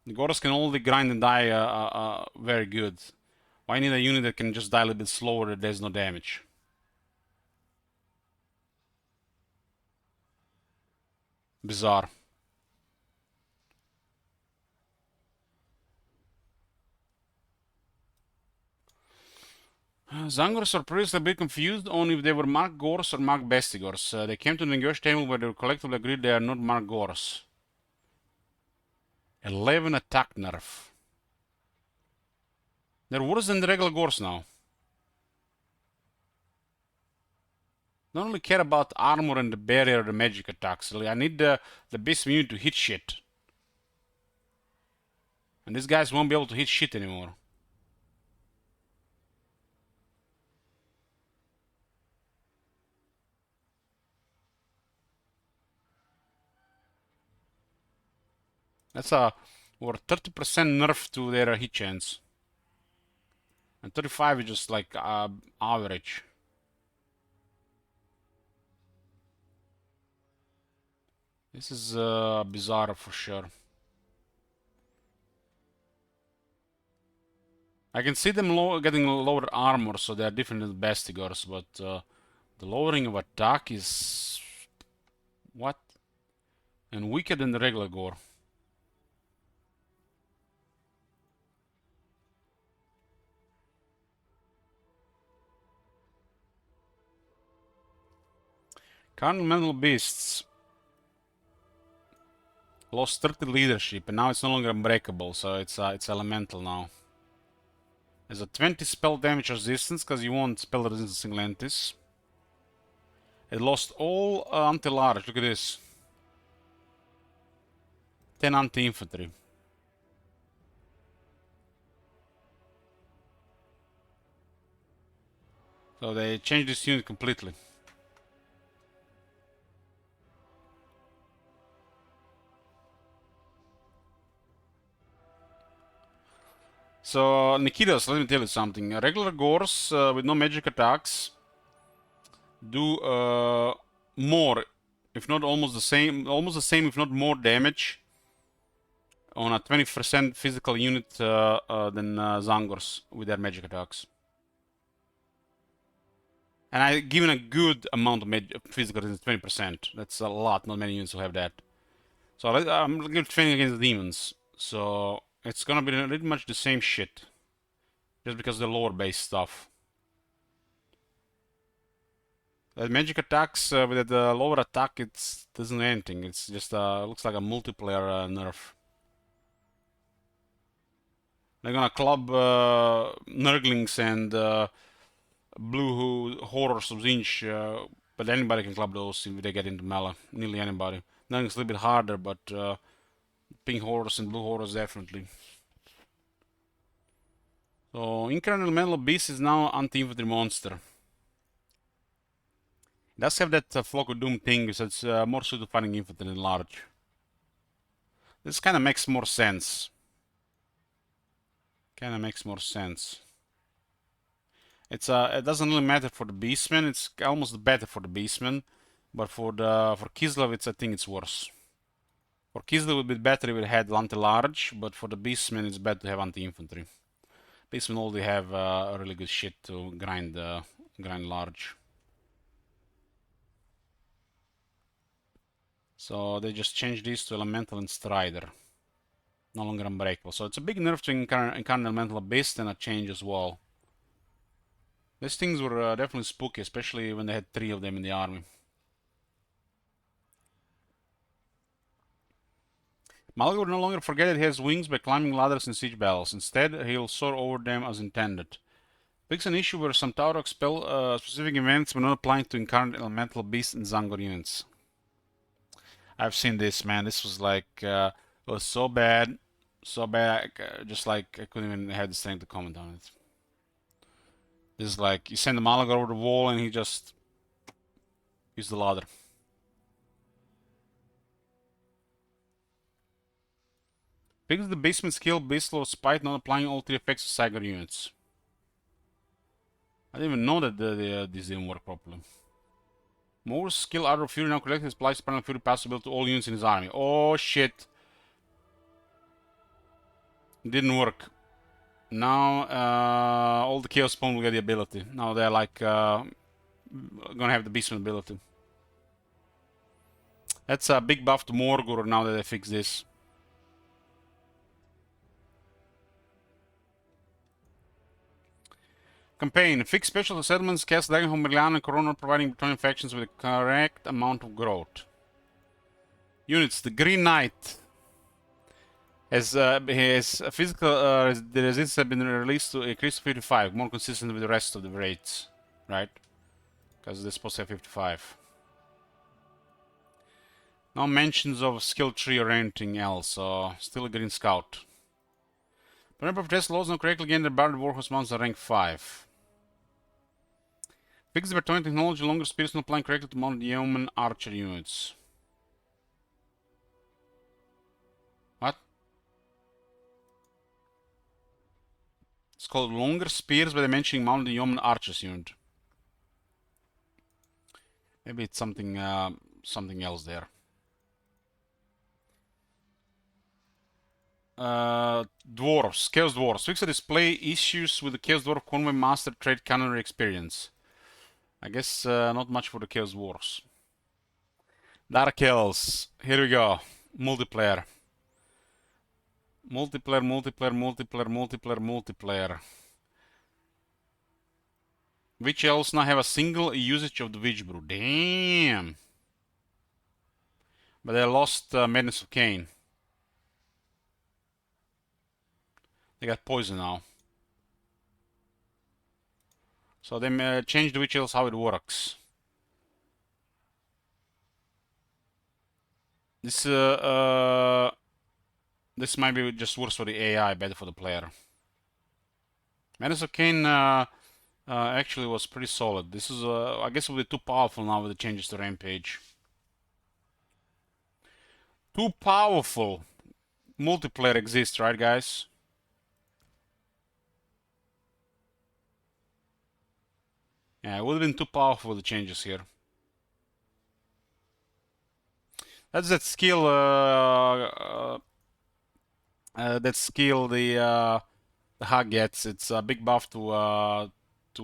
The Gors can only grind and die very good. Why need a unit that can just die a little bit slower that there's no damage? Bizarre. Zangors are previously a bit confused on if they were Mark Gors or Mark Bestigors. They came to the negotiation table where they collectively agreed they are not Mark Gors. 11 attack nerf. They're worse than the regular Gors now. I don't really care about armor and the barrier or the magic attacks. I need the base unit to hit shit. And these guys won't be able to hit shit anymore. That's a over 30% nerf to their hit chance. And 35 is just like average. This is bizarre for sure. I can see them getting lower armor, so they're different than Bestigors, but the lowering of attack is... what? And weaker than the regular Gore. Carnal Mental Beasts lost 30 leadership, and now it's no longer unbreakable, so it's elemental now. There's a 20 spell damage resistance, because you want spell resistance in Lantis. It lost all anti-large, look at this. 10 anti-infantry. So they changed this unit completely. So, Nikitas, let me tell you something. Regular Gors with no magic attacks do more, if not almost the same, if not more damage on a 20% physical unit than Zangors with their magic attacks. And I given a good amount of physical resistance, 20%. That's a lot, not many units will have that. So I'm going to train against the demons. So it's gonna be pretty much the same shit. Just because of the lower base stuff. The magic attacks with the lower attack, it doesn't do anything. It's just looks like a multiplayer nerf. They're gonna club Nurglings and blue horrors of Zinch, but anybody can club those if they get into melee. Nearly anybody. Nurgling's a little bit harder, but pink horrors and blue horrors definitely. So Incarnate Elemental Beast is now anti-infantry monster. It does have that Flock of Doom thing, so it's more suited to fighting infantry than large. This kind of makes more sense. It doesn't really matter for the Beastmen. It's almost better for the Beastmen, but for Kislev, I think it's worse. For Kislev, it would be better if it had anti-large, but for the Beastmen, it's better to have anti-infantry. Beastmen already have really good shit to grind large. So they just changed these to Elemental and Strider. No longer Unbreakable. So it's a big nerf to Incarnate Elemental Beast and a change as well. These things were definitely spooky, especially when they had 3 of them in the army. Malagor will no longer forget that he has wings by climbing ladders in siege battles. Instead, he'll soar over them as intended. Fix an issue where some Taurok spell specific events were not applying to Incarnate Elemental Beast and Zangor units. I've seen this, man. This was like, it was so bad, just like I couldn't even have the strength to comment on it. This is like, you send the Malagor over the wall and he just used the ladder. Fix the basement skill Beast Lord Spite, not applying all 3 effects to Cygor units. I didn't even know that this didn't work properly. More skill Ardor of Fury now collected applies Spinal Fury passive to all units in his army. Oh shit. Didn't work. Now all the Chaos Spawn will get the ability. Now they're like gonna have the Beastman ability. That's a big buff to Morgor now that they fix this. Campaign. Fix special settlements, cast Dagenham, Merlian, and Corona, providing Bretonnian factions with the correct amount of growth. Units. The Green Knight has his physical the resistance have been released to increase to 55, more consistent with the rest of the rates, right? Because they're supposed to have 55. No mentions of skill tree or anything else, so still a Green Scout. Remember, protest laws not correctly gain the Bard Warhorse mounts at rank 5. Fix the Bretonnian technology, longer spears not applying correctly to mount Yeoman archer units. What? It's called longer spears by mentioning mounted Yeoman archers unit. Maybe it's something else there. Dwarves, Chaos Dwarves. Fix the display issues with the Chaos Dwarf Convoy Master Trade Canonry experience. I guess not much for the Chaos Dwarves. Dark Elves. Here we go. Multiplayer. Multiplayer. Witch Elves now have a single usage of the Witch Brew. Damn. But they lost Madness of Cain. They got poison now. So they changed the Witch Elves how it works. This might be just worse for the AI, better for the player. Madness of Cain actually was pretty solid. This is, I guess, it will be too powerful now with the changes to Rampage. Too powerful. Multiplayer exists, right, guys? Yeah, it would have been too powerful with the changes here. That's that skill. That skill the Hug gets. It's a big buff to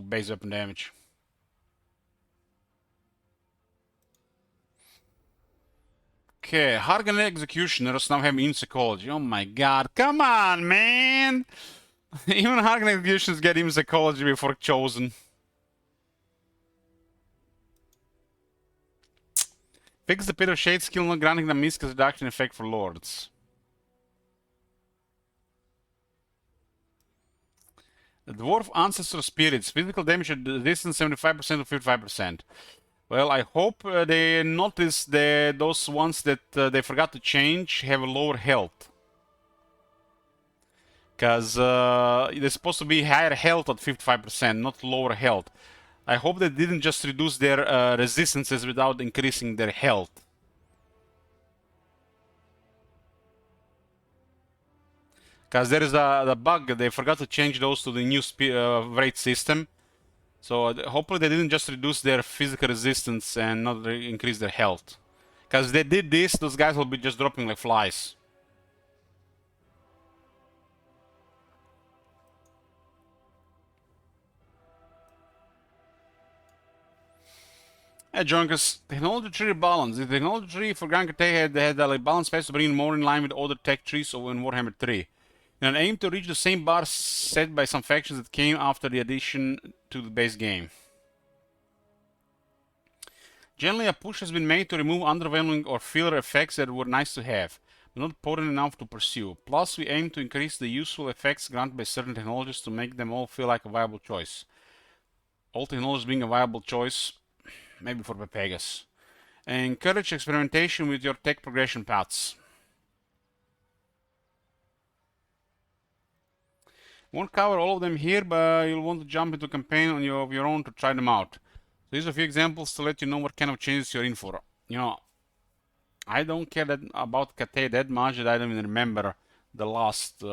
base weapon damage. Okay, Hargan Executioners now have immune psychology. Oh my god, come on, man! Even Hargan Executioners get immune psychology before Chosen. Fix the Pit of Shade skill, not granting them miscast reduction effect for Lords. The Dwarf Ancestor Spirits. Physical damage at distance 75% to 55%. Well, I hope they notice that those ones that they forgot to change have a lower health. Because they're supposed to be higher health at 55%, not lower health. I hope they didn't just reduce their resistances without increasing their health. Because there is the bug, they forgot to change those to the new rate system. So hopefully they didn't just reduce their physical resistance and not increase their health. Because if they did this, those guys will be just dropping like flies. Hey, Junkus, technology tree balance. The technology tree for Grand Cathay had a like, balance space to bring more in line with other tech trees in Warhammer 3. In an aim to reach the same bar set by some factions that came after the addition to the base game. Generally, a push has been made to remove underwhelming or filler effects that were nice to have, but not potent enough to pursue. Plus, we aim to increase the useful effects granted by certain technologies to make them all feel like a viable choice. All technologies being a viable choice, maybe for Pepegas. Encourage experimentation with your tech progression paths. Won't cover all of them here, but you'll want to jump into a campaign on your own to try them out. So these are a few examples to let you know what kind of changes you're in for. You know, I don't care about Cathay that much that I don't even remember the last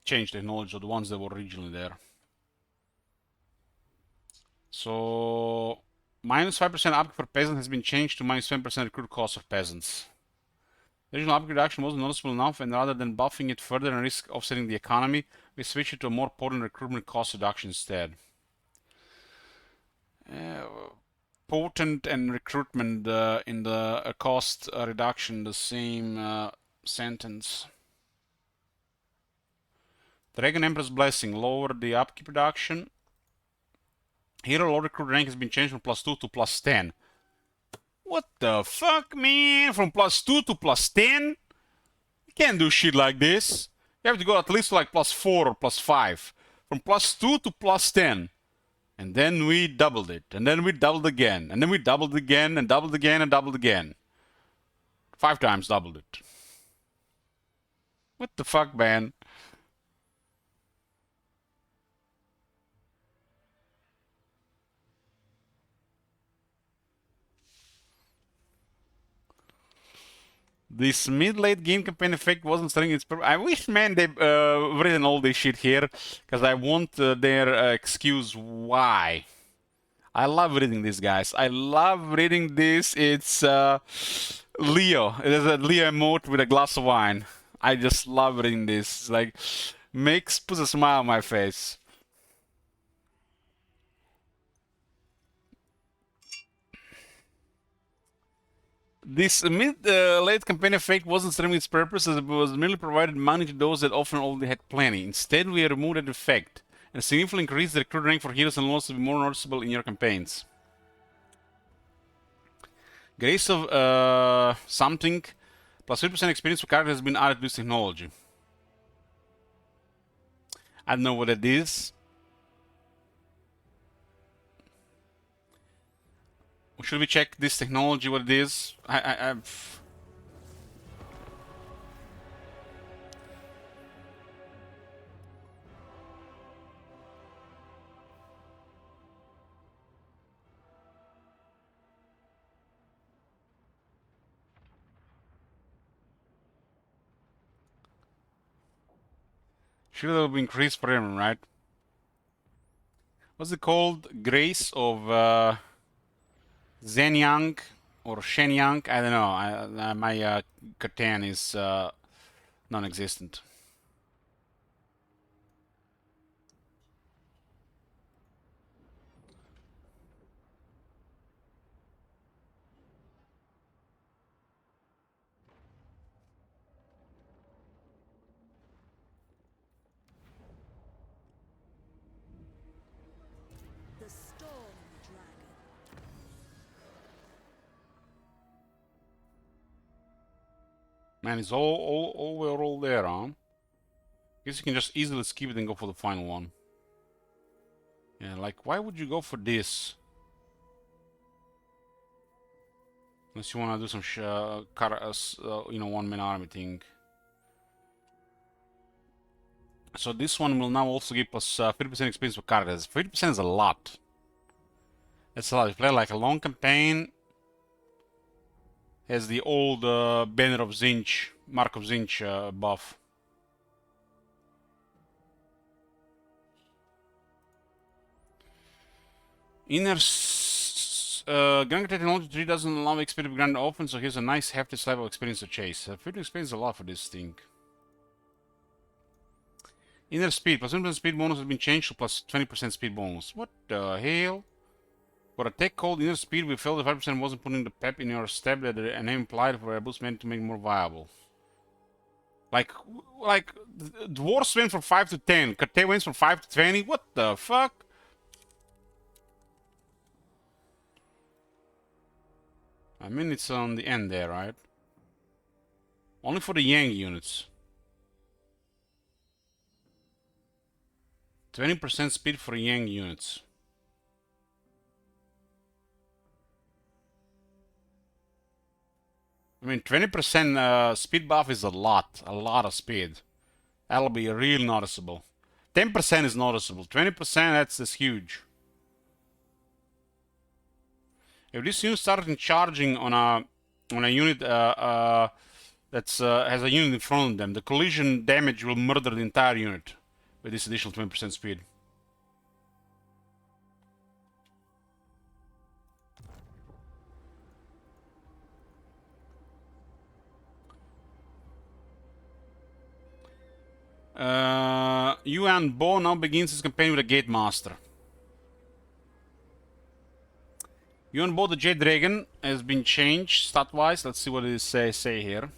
change technology or the ones that were originally there. So, minus 5% upgrade for peasants has been changed to minus 10% recruit cost of peasants. The original upgrade reduction wasn't noticeable enough, and rather than buffing it further and risk offsetting the economy, we switched it to a more potent recruitment cost reduction instead. Potent and recruitment in the cost reduction, the same sentence. Dragon Emperor's Blessing, lower the upkeep reduction. Hero Lord recruit rank has been changed from +2 to +10. What the fuck, man? From +2 to +10? You can't do shit like this. You have to go at least to like +4 or +5. From +2 to +10. And then we doubled it. And then we doubled again. And then we doubled again and doubled again and doubled again. 5 times doubled it. What the fuck, man? This mid-late game campaign effect wasn't starting its purpose. I wish, man, they've written all this shit here, because I want their excuse why. I love reading this, guys. I love reading this. It's Leo. It is a Leo emote with a glass of wine. I just love reading this. It's like, puts a smile on my face. This mid-late campaign effect wasn't serving its purpose, as it was merely provided money to those that often already had plenty. Instead, we removed that effect and significantly increased the recruit rank for heroes and lords to be more noticeable in your campaigns. Grace of something plus 3% experience for character has been added to this technology. I don't know what it is. Should we check this technology, what it is? Should have been increased for him, right? What's it called? Grace of Zenyang or Shenyang? I don't know. My Catan is non-existent. The Storm Dragon. Man, it's all there, huh? Guess you can just easily skip it and go for the final one. Yeah, like, why would you go for this? Unless you want to do some one-man army thing. So this one will now also give us 50% experience for characters. 50% is a lot. That's a lot. If you play like a long campaign, has the old Banner of Zinch, Mark of Zinch buff. Inner Grand Technology 3 doesn't allow experience grand often, so here's a nice hefty slab of experience to chase. 50 experience is a lot for this thing. Inner speed, plus 20% speed bonus has been changed to plus 20% speed bonus. What the hell? For a tech called inner speed, we felt the 5% wasn't putting the pep in your step that the name implied for a boost meant to make it more viable. Like Dwarves went from 5 to 10, Kate went from 5 to 20, what the fuck? I mean, it's on the end there, right? Only for the Yang units. 20% speed for Yang units. I mean, 20% speed buff is a lot of speed. That'll be real noticeable. 10% is noticeable. 20%, that's huge. If this unit started charging on a unit that's has a unit in front of them, the collision damage will murder the entire unit with this additional 20% speed. Yuan Bo now begins his campaign with a Gate Master. Yuan Bo the Jade Dragon has been changed stat-wise. Let's see what it say here.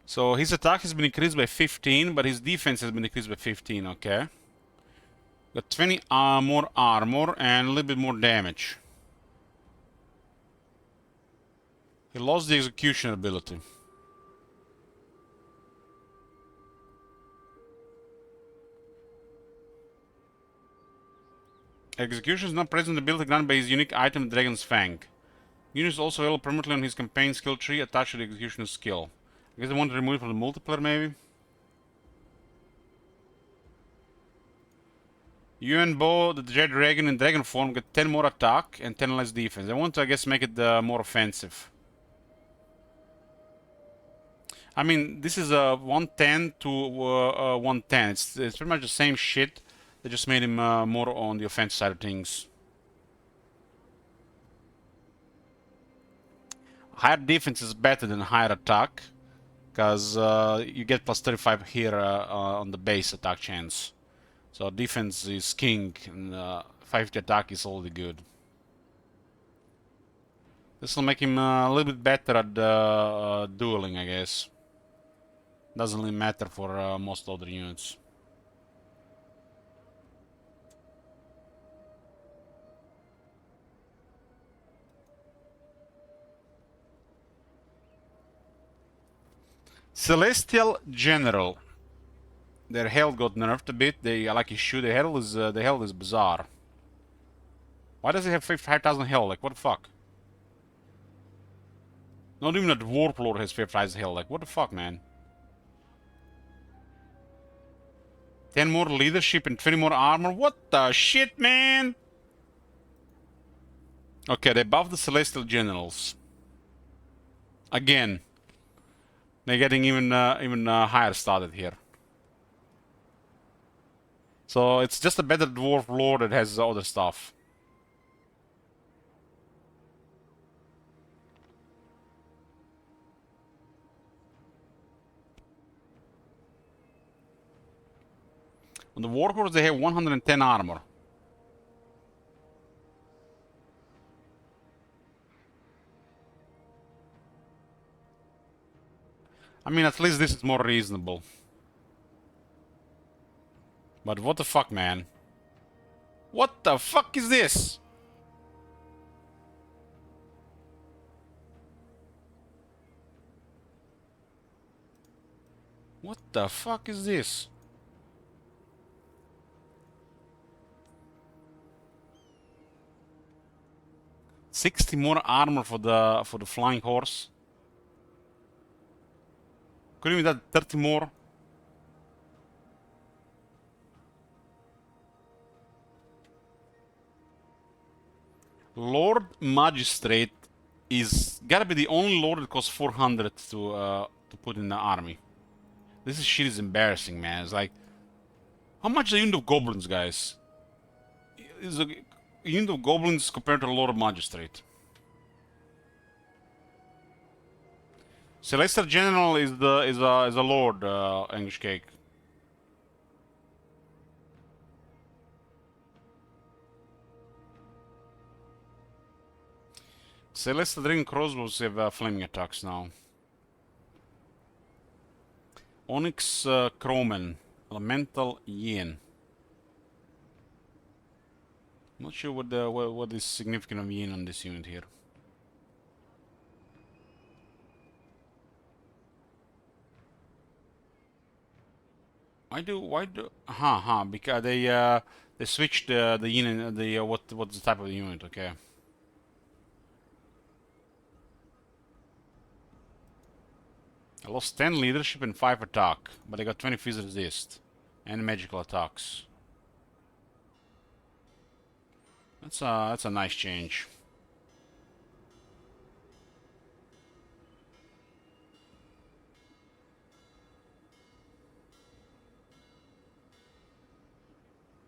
So his attack has been increased by 15, but his defense has been increased by 15, okay. Got 20 more armor and a little bit more damage. He lost the execution ability. Execution is not present in the ability granted by his unique item, Dragon's Fang. Unit is also available permanently on his campaign skill tree attached to the execution skill. I guess I want to remove it from the multiplayer, maybe? Yuan Bo, the Jade Dragon in Dragon form, get 10 more attack and 10 less defense. I want to, I guess, make it more offensive. I mean, this is a 110 to 110. It's pretty much the same shit. They just made him more on the offensive side of things. Higher defense is better than higher attack, because you get plus 35 here on the base attack chance. So defense is king, and 550 attack is already good. This will make him a little bit better at dueling, I guess. Doesn't really matter for most other units. Celestial General. Their health got nerfed a bit. They like his shoe. The health is bizarre. Why does he have 5,000 health? Like, what the fuck? Not even a Dwarf Lord has 5,000 health. Like, what the fuck, man? 10 more leadership and 20 more armor? What the shit, man? Okay, they buffed the Celestial Generals. Again. They're getting even higher started here. So it's just a better dwarf lord that has other stuff. On the warhorse they have 110 armor. I mean, at least this is more reasonable. But what the fuck, man? What the fuck is this? What the fuck is this? $60 more armor for the flying horse. Couldn't we that 30 more? Lord Magistrate is gotta be the only lord that costs 400 to put in the army. This shit is embarrassing, man. It's like, how much is a unit of goblins, guys? Is a unit of goblins compared to a Lord Magistrate? Celestial General is a lord, English cake. Celestial Dragon crossbows have flaming attacks now. Onyx Croman, Elemental Yin. Not sure what is significant of Yin on this unit here. Why do because they switched the Yin and the what's the type of the unit, okay. I lost 10 leadership and 5 attack, but I got 20 physical resist and magical attacks. That's a nice change.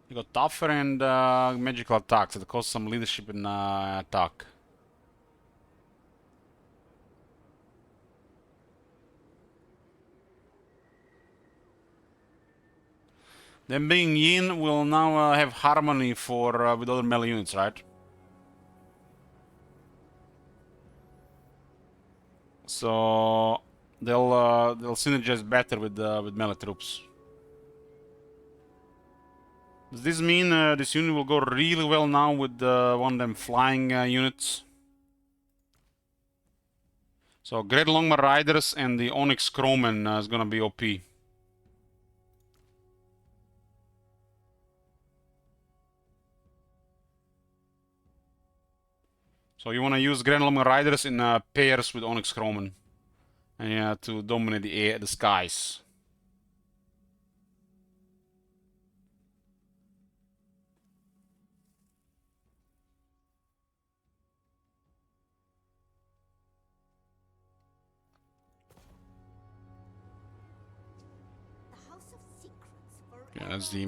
You got tougher and magical attacks. It costs some leadership and attack. Then being Yin will now have harmony for with other melee units, right? So they'll synergize better with melee troops. Does this mean this unit will go really well now with one of them flying units? So Great Longmar Riders and the Onyx Croman is gonna be OP. So you wanna use Great Longmar Riders in pairs with Onyx Croman, and to dominate the skies. Yeah, that's the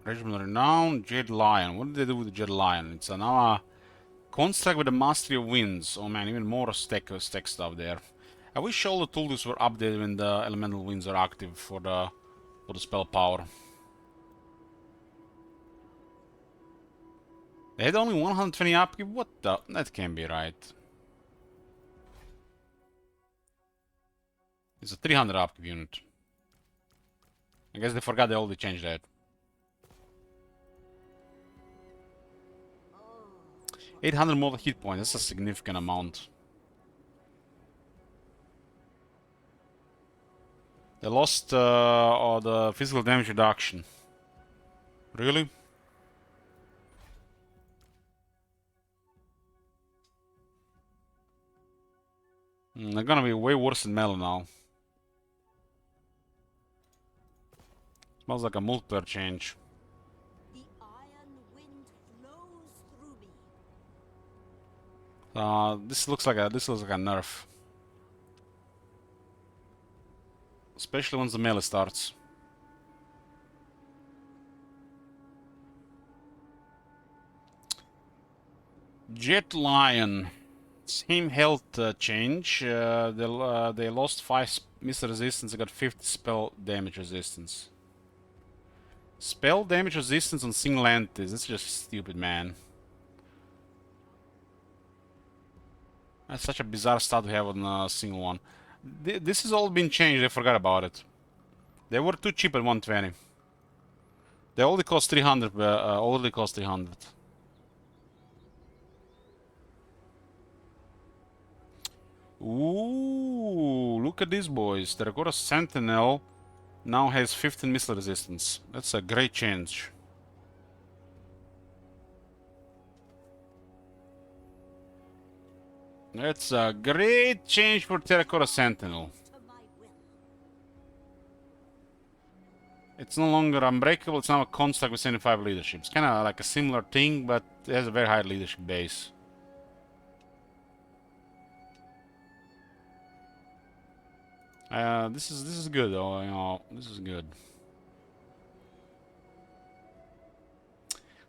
Regiment of Renown, Jade Lion. What did they do with the Jade Lion? It's now a construct with the Mastery of Winds. Oh man, even more stack stuff there. I wish all the tools were updated when the Elemental Winds are active for the spell power. They had only 120 upkeep? What the? That can't be right. It's a 300 upkeep unit. I guess they forgot they already changed that. 800 more hit points, that's a significant amount. They lost the physical damage reduction. Really? They're gonna be way worse than melee now. Smells like a multiplayer change. The iron wind flows through me. This looks like a nerf. Especially once the melee starts. Jet Lion. Same health change. They lost 5 missile resistance. They got 50 spell damage resistance. Spell damage resistance on single entities. That's just stupid, man. That's such a bizarre stat to have on a single one. This has all been changed. I forgot about it. They were too cheap at 120. They only cost 300. Only cost 300. Ooh, look at these boys. The Terracotta Sentinel now has 15 missile resistance. That's a great change. That's a great change for Terracotta Sentinel. to my will. It's no longer unbreakable, it's now a construct with 75 leadership. It's kind of like a similar thing, but it has a very high leadership base. This is good though, you know, this is good.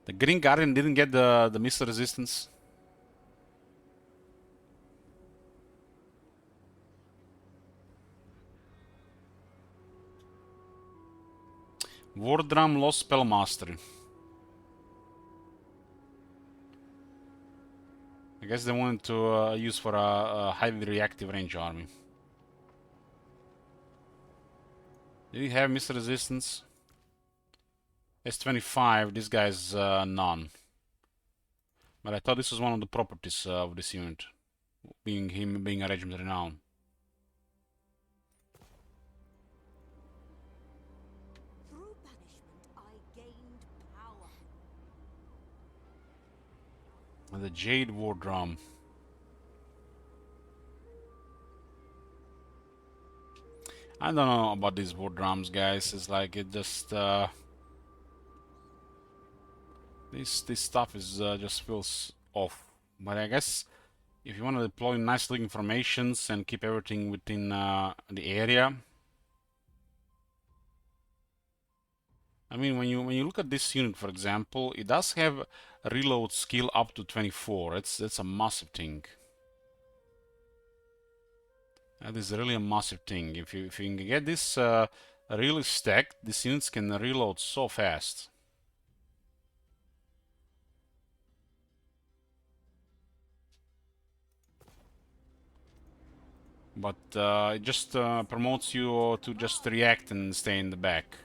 The Green Guardian didn't get the missile resistance. War Drum lost Spell Mastery. I guess they wanted to use for a highly reactive range army. Did he have missile resistance? S25, this guy's none. But I thought this was one of the properties of this unit, being him being a regiment renown. Through banishment, I gained power. And the Jade War Drum. I don't know about these war drums, guys. It's like it just this stuff is just feels off. But I guess if you want to deploy nice looking formations and keep everything within the area. I mean, when you look at this unit, for example, it does have a reload skill up to 24. That's a massive thing. That is really a massive thing. If you can get this really stacked, these units can reload so fast. But it just promotes you to just react and stay in the back.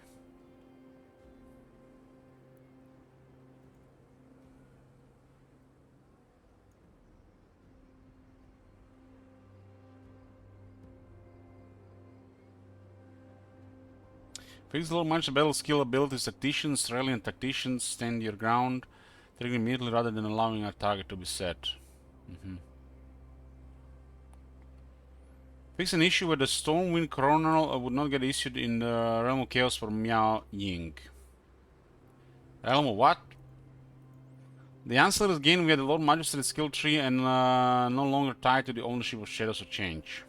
Fix low much battle skill abilities. Tacticians, Australian tacticians, stand your ground, trigger immediately rather than allowing a target to be set. Fix an issue where the Stormwind Coronal would not get issued in the Realm of Chaos for Miao Ying. Realm of what? The answer is gained via the Lord Magistrate skill tree and no longer tied to the ownership of Shadows of Change.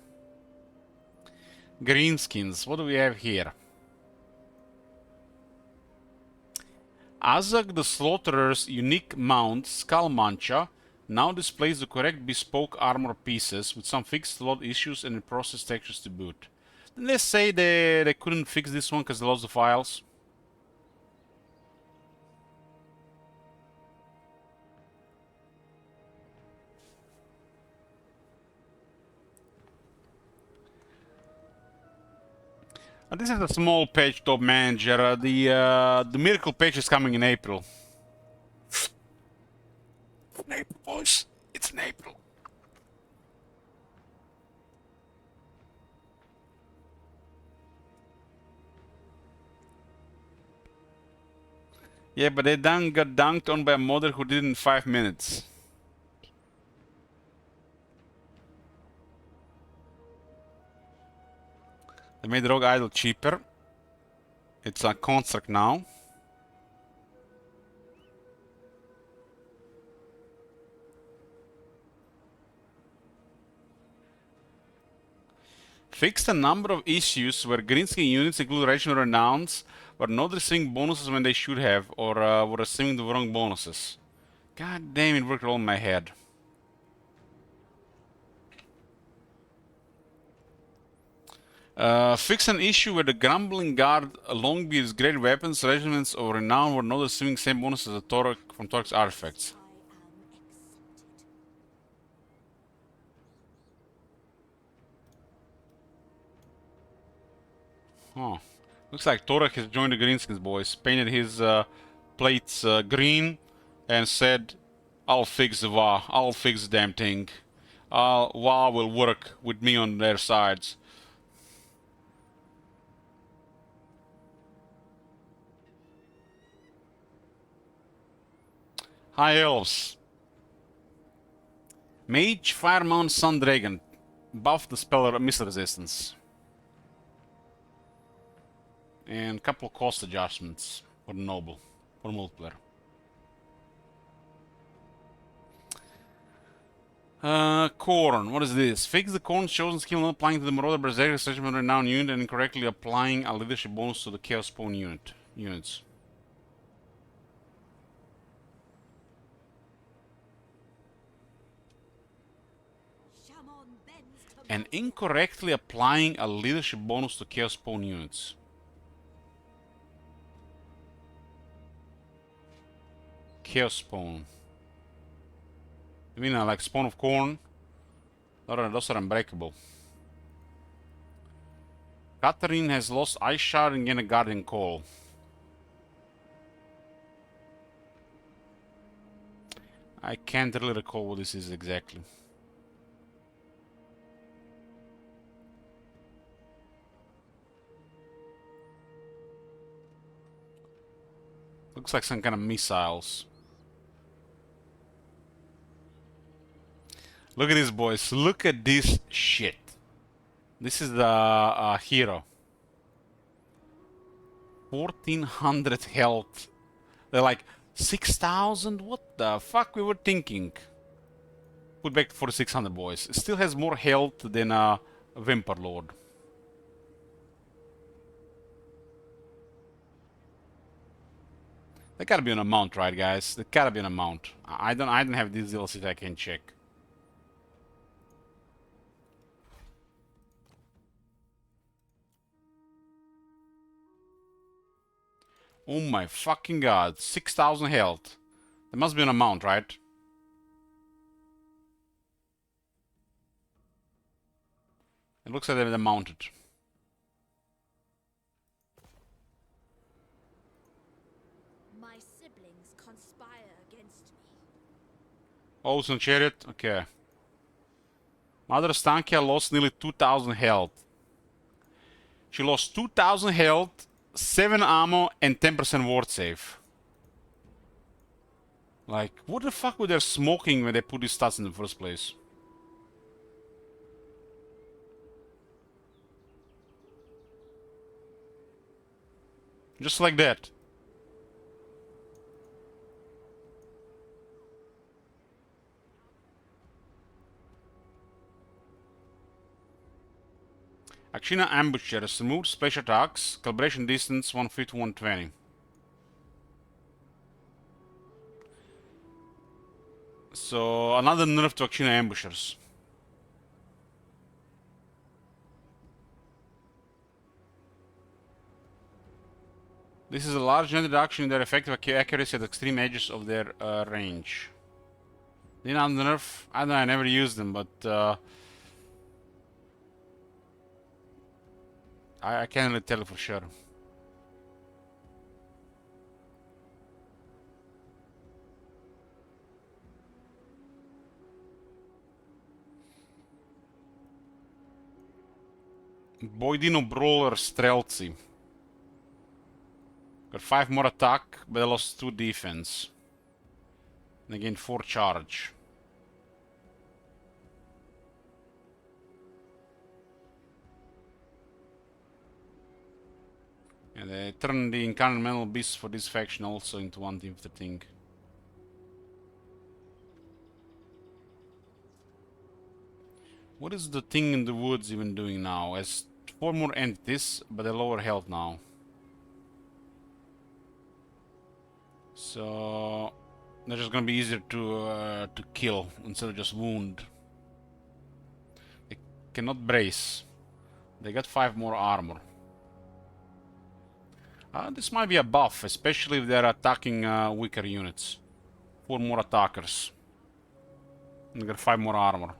Greenskins, what do we have here? Azag the Slaughterer's unique mount, Skullmancha, now displays the correct bespoke armor pieces with some fixed load issues and in process textures to boot. Didn't they say they couldn't fix this one because they lost the files? This is a small patch, Top Manager. The Miracle patch is coming in April. In April, boys. It's in April. Yeah, but they got dunked on by a modder who did it in 5 minutes. They made Rogue Idol cheaper. It's a construct now. Fixed a number of issues where Greenskin units, include Regiment Renowns, were not receiving bonuses when they should have, or were receiving the wrong bonuses. God damn, it worked all in my head. Fix an issue where the Grumbling Guard, along with its great weapons, regiments of renown, were not receiving same bonus as the Torok from Torok's artifacts. I am accepted. Huh. Looks like Torok has joined the Greenskins, boys. Painted his plates green and said, I'll fix the VA. I'll fix the damn thing. VA will work with me on their sides. High Elves. Mage, Firemount, Sun Dragon. Buff the spell missile resistance. And a couple of cost adjustments for Noble, for multiplayer. Corn, what is this? Fix the Corn's chosen skill not applying to the Marauder Berserker Regiment Renown unit and incorrectly applying a leadership bonus to the Chaos Spawn units. Shamon bends to And incorrectly applying a leadership bonus to Chaos Spawn units. Chaos Spawn. You mean like Spawn of Corn? Those are unbreakable. Catherine has lost Ice Shard and gained a Guardian Call. I can't really recall what this is exactly. Looks like some kind of missiles. Look at this, boys. Look at this shit. This is the hero. 1400 health. They're like 6000. What the fuck we were thinking? Put back to 4600, boys. It still has more health than a Vampire Lord. There gotta be an amount, right, guys? There gotta be an amount. I don't have these DLCs I can check. Oh my fucking god, 6000 health. There must be an amount, right? It looks like they're mounted. my siblings conspire against me. Ocean Chariot, okay. Mother Stankia lost nearly 2000 health. She lost 2000 health, 7 ammo, and 10% ward save. Like, what the fuck were they smoking when they put these stats in the first place? Just like that. Akshina Ambushers removed special attacks, calibration distance 150 to 120. So another nerf to Akshina Ambushers. This is a large net reduction in their effective accuracy at extreme edges of their range. Didn't nerf? I don't know, I never used them, but I can't really tell for sure. Boydino Brawler Strelci. Got 5 more attack, but I lost 2 defense. And again 4 charge. And they turned the Incarnate Metal Beast for this faction also into one team of the thing. What is the thing in the woods even doing now? Has 4 more entities, but they're lower health now. So They're just gonna be easier to kill instead of just wound. They cannot brace. They got 5 more armor. This might be a buff, especially if they're attacking weaker units. 4 more attackers. And they got 5 more armor.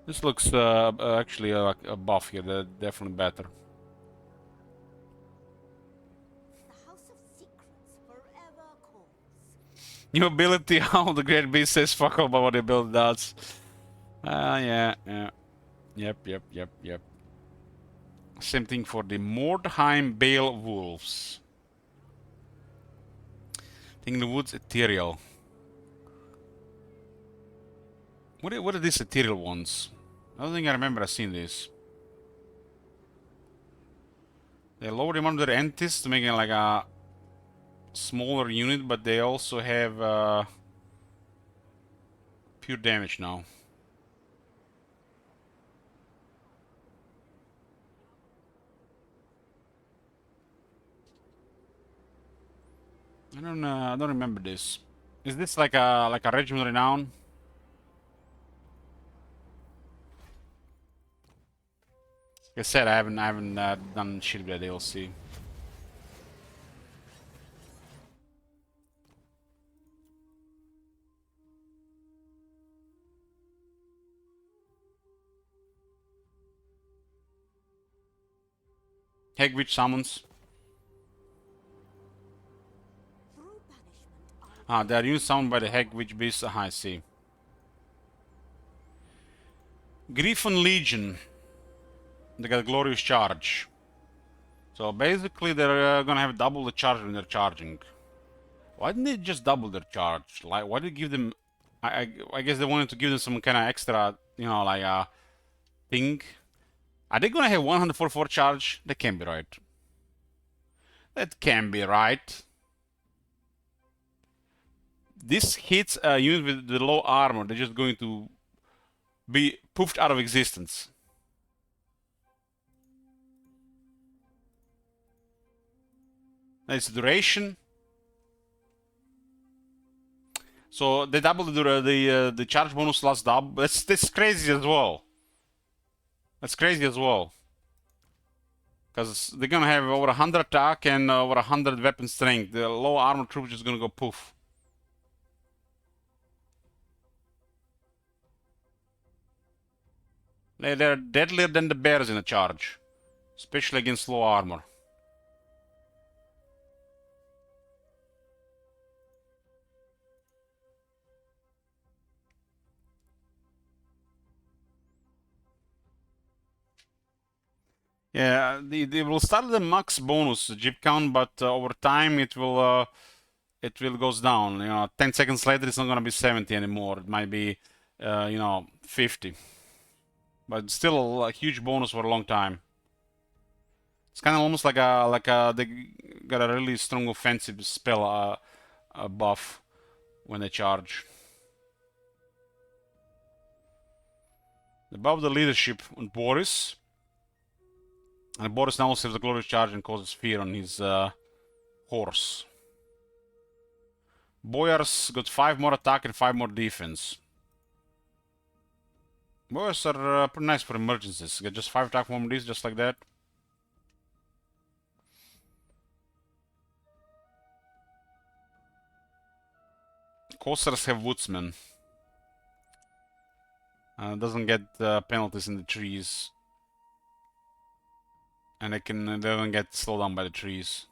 This looks actually like a buff here. They're definitely better. The House of Secrets forever calls. New ability, how the Great Beast says fuck all about what the ability does. Yeah. Yep. Same thing for the Mordheim Bale Wolves. Thing in the Woods, Ethereal. What are these Ethereal ones? I don't think I remember I've seen this. They lower the amount of their entities to make it like a smaller unit, but they also have pure damage now. I don't remember this. Is this like a regiment renown? Like I said, I haven't done shit with the DLC. Hagwitch summons. Through banishment, They are used summoned by the Hagwitch beast. I see. Griffon Legion. They got a glorious charge. So basically they're gonna have double the charge when they're charging. Why didn't they just double their charge? Like, why did you give them... I guess they wanted to give them some kind of extra, you know, like a thing. Are they gonna have 144 charge? That can't be right. That can't be right. This hits a unit with the low armor. They're just going to be poofed out of existence. That's duration. So they double the charge bonus last double. That's crazy as well. That's crazy as well. Because they're gonna have over 100 attack and over 100 weapon strength. The low armor troops just gonna go poof. They're deadlier than the bears in a charge, especially against low armor. Yeah, they will start the max bonus jeep count, but over time it will goes down. You know, 10 seconds later it's not gonna be 70 anymore. It might be, you know, 50. But still a huge bonus for a long time. It's kind of almost like they got a really strong offensive spell buff when they charge. Above the leadership on Boris. And Boris now saves the glorious charge and causes fear on his horse. Boyars got 5 more attack and 5 more defense. Boyars are pretty nice for emergencies. Get just 5 attack from these, just like that. Coasters have woodsmen. Doesn't get penalties in the trees. And they don't get slowed down by the trees.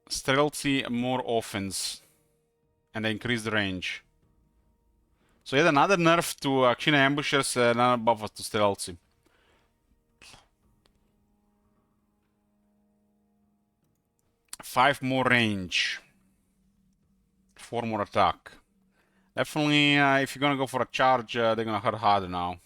Stealthy, more offense. And they increase the range. So yet another nerf to Akshina ambushers and another buff to stealthy. Five more range. 4 more attack. Definitely, if you're gonna go for a charge, they're gonna hurt harder now.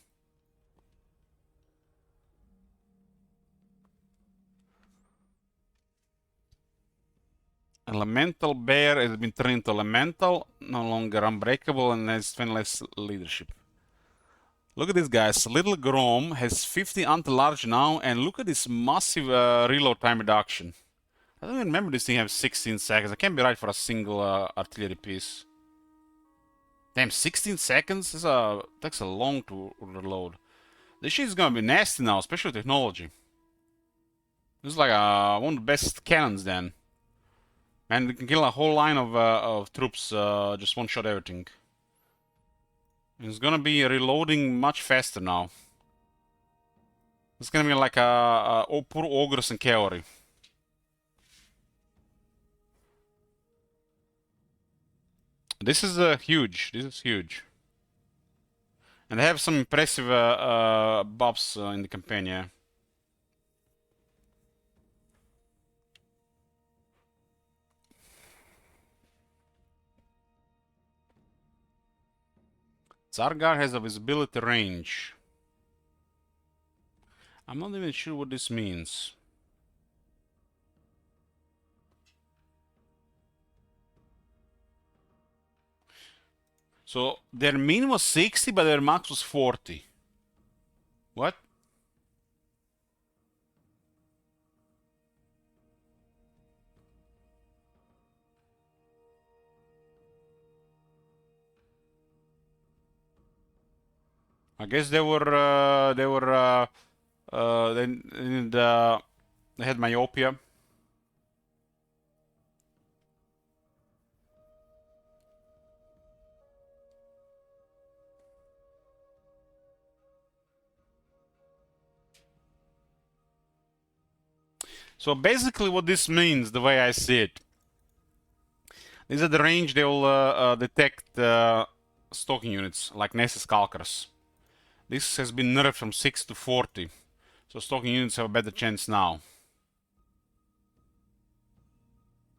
Elemental Bear has been turned into Elemental, no longer unbreakable, and has 20 less leadership. Look at this, guys. Little Grom has 50 anti-large now, and look at this massive reload time reduction. I don't even remember this thing has 16 seconds. I can't be right for a single artillery piece. Damn, 16 seconds? Takes a long to reload. This shit is gonna be nasty now, especially with technology. This is like one of the best cannons then. And we can kill a whole line of troops, just one shot everything. It's gonna be reloading much faster now. It's gonna be like a poor ogres and cavalry. This is huge. This is huge. And they have some impressive buffs in the campaign, yeah. Zargar has a visibility range. I'm not even sure what this means. So their min was 60, but their max was 40. What? I guess they had myopia. So basically what this means, the way I see it, is at the range they will detect stalking units, like Nessus Calcaris. This has been nerfed from 6 to 40, so stalking units have a better chance now.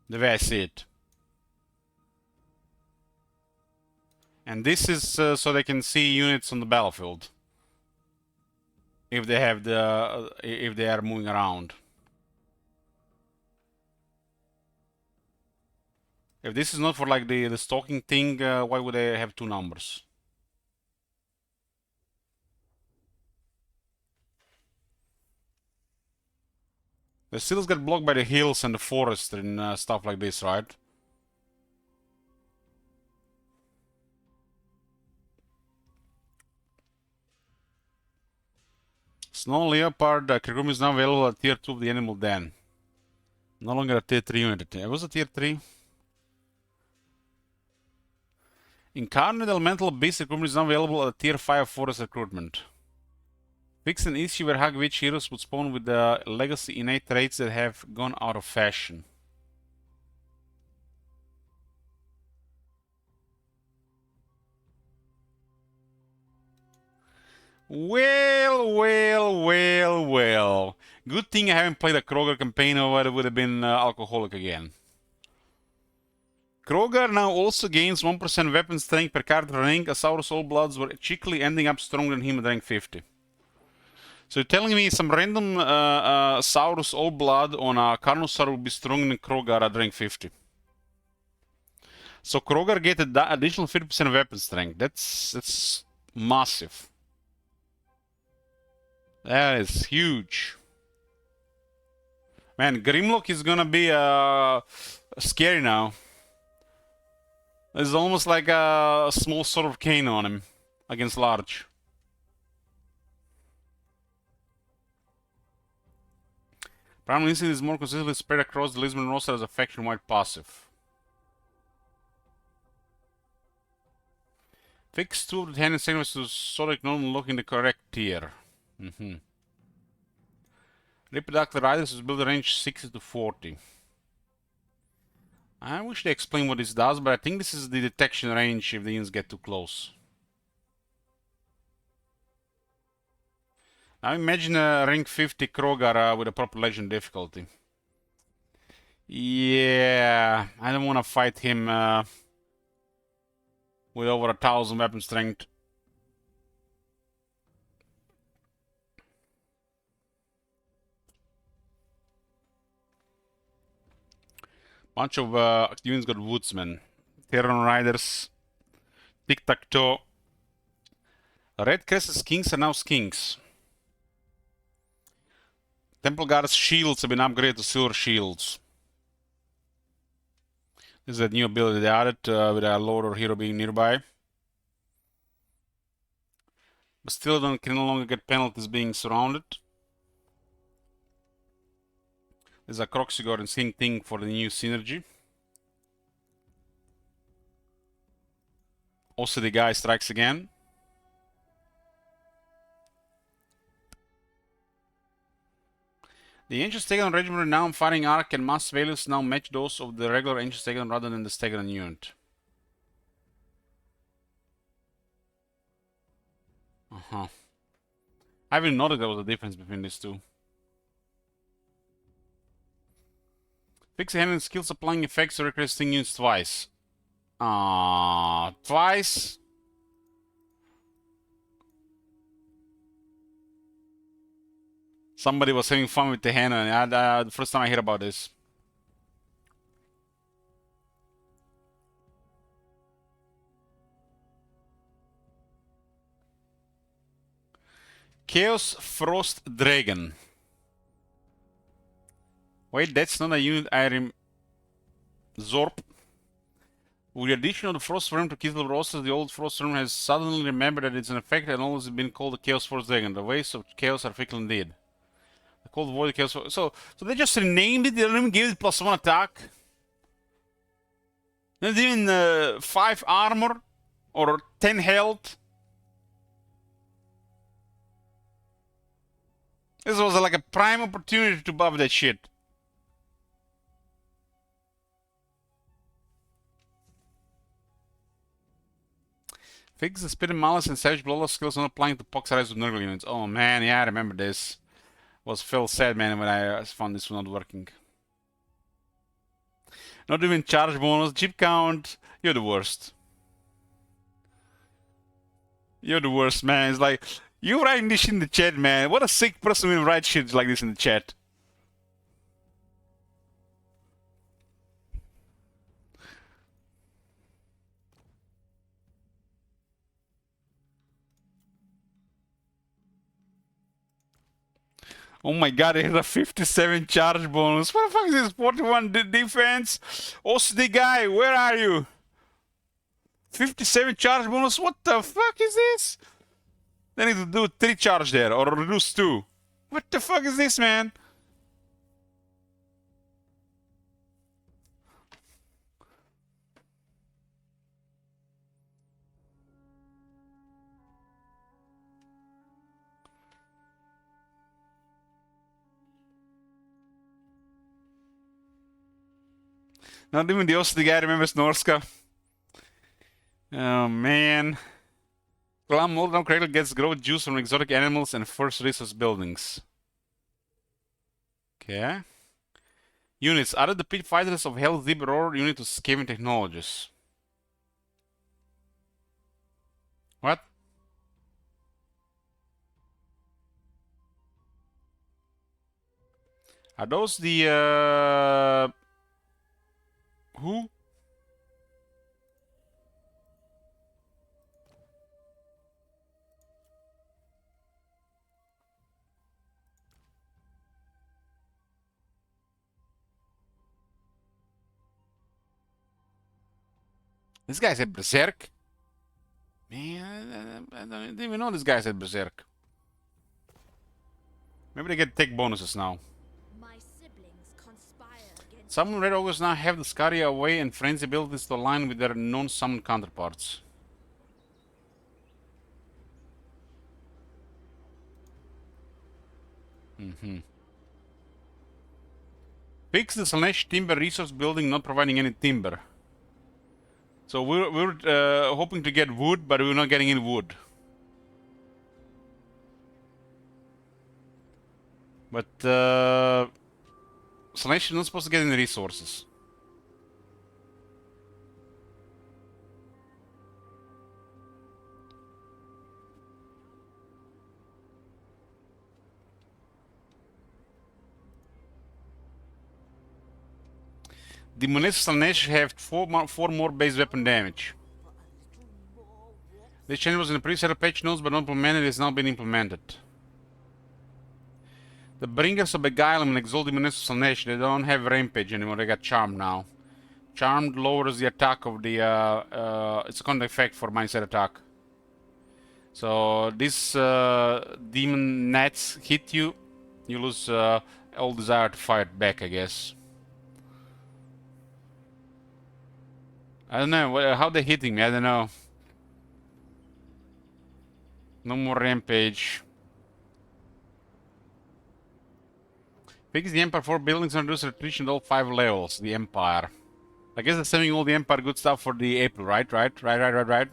The way I see it. And this is so they can see units on the battlefield. If they have if they are moving around. If this is not for like the stalking thing, why would they have two numbers? The seals get blocked by the hills and the forest and stuff like this, right? Snow Leopard, Kirgum is now available at tier 2 of the Animal Den. No longer a tier 3 unit. It was a tier 3. Incarnate Elemental Beast recruitment is now available at tier 5 Forest recruitment. Fix an issue where Hag Witch heroes would spawn with the legacy innate traits that have gone out of fashion. Well. Good thing I haven't played a Kroger campaign or I would have been alcoholic again. Kroger now also gains 1% weapon strength per card rank, as Saurus Allbloods were cheekily ending up stronger than him at rank 50. So you're telling me some random Saurus Allblood on a Carnosaur will be stronger than Kroger at rank 50. So Kroger get an additional 50% weapon strength. That's massive. That is huge. Man, Grimlock is gonna be scary now. There's almost like a small sort of cane on him against large. Primal Instinct is more consistently spread across the Lisbon roster as a faction-wide passive. Fix 2 of the 10 segments to Sonic not unlocking the correct tier. Reproductive Riders is built range 60 to 40. I wish they explain what this does, but I think this is the detection range if the units get too close. Now imagine a rank 50 Kroger with a proper legend difficulty. Yeah, I don't want to fight him with over 1,000 weapon strength. Bunch of units got Woodsmen, Terran Riders, Tic-Tac-Toe. Red Crescent's Kings are now Skinks. Temple Guard's shields have been upgraded to silver shields. This is a new ability they added with a lord or hero being nearby. But still can no longer get penalties being surrounded. There's a Kroxigor and same thing for the new synergy. Also the guy strikes again. The Ancient Stegadon Regiment renowned fighting arc and mass values now match those of the regular Ancient Stegadon rather than the Stegadon unit. I haven't noticed there was a difference between these two. Fix the handling skills applying effects to reckless sting units twice. Twice? Somebody was having fun with the hand, and the first time I hear about this. Chaos Frost Dragon. Wait, that's not a unit I Zorp. With the addition of the Frost Realm to Kislev Rosters, the old Frost Realm has suddenly remembered that it's an effect and always been called the Chaos Frost Dragon. The ways of chaos are fickle indeed. The Cold Void Chaos Frost. So they just renamed it, they didn't even give it +1 attack. Not even 5 armor or 10 health. This was like a prime opportunity to buff that shit. Fix the Spit and Malice and Savage Bloodlust skills not applying to Pox Rise with Nurgle units. Oh man, yeah, I remember this. Was felt sad, man, when I found this one not working. Not even charge bonus, chip count. You're the worst. You're the worst, man. It's like, you writing this shit in the chat, man. What a sick person will write shit like this in the chat. Oh my god, it has a 57 charge bonus. What the fuck is this? 41 defense? OCD guy, where are you? 57 charge bonus? What the fuck is this? They need to do 3 charge there, or reduce 2. What the fuck is this, man? Not even the OCD guy remembers Norska. Oh, man. Clam Moldown Cradle gets growth juice from exotic animals and first resource buildings. Okay. Units. Added the Pit Fighters of Hell's Deep Roar unit to Skaven Technologies. What? Are those the who? This guy said Berserk? Man, I don't even know this guy said Berserk. Maybe they get tech bonuses now. Some Red Ogres now have the Scaria Away and Frenzy abilities to align with their non-summon counterparts. Fix the Slaanesh Timber resource building not providing any timber. So we're hoping to get wood, but we're not getting any wood. But Slaanesh is not supposed to get any resources. The Munessus Slaanesh have 4 more base weapon damage. This change was in the previous set of patch notes, but not implemented. It has now been implemented. The Bringers of Beguile and Exalt the Munessus Slaanesh, they don't have Rampage anymore, they got Charm now. Charmed lowers the attack of the. It's a counter effect for mindset attack. So these demon nets hit you, you lose all desire to fight back, I guess. I don't know how they're hitting me. I don't know. No more rampage. Fix the Empire 4 buildings and reduce attrition at all 5 levels. The Empire. I guess they're saving all the Empire good stuff for the April, right? Right. The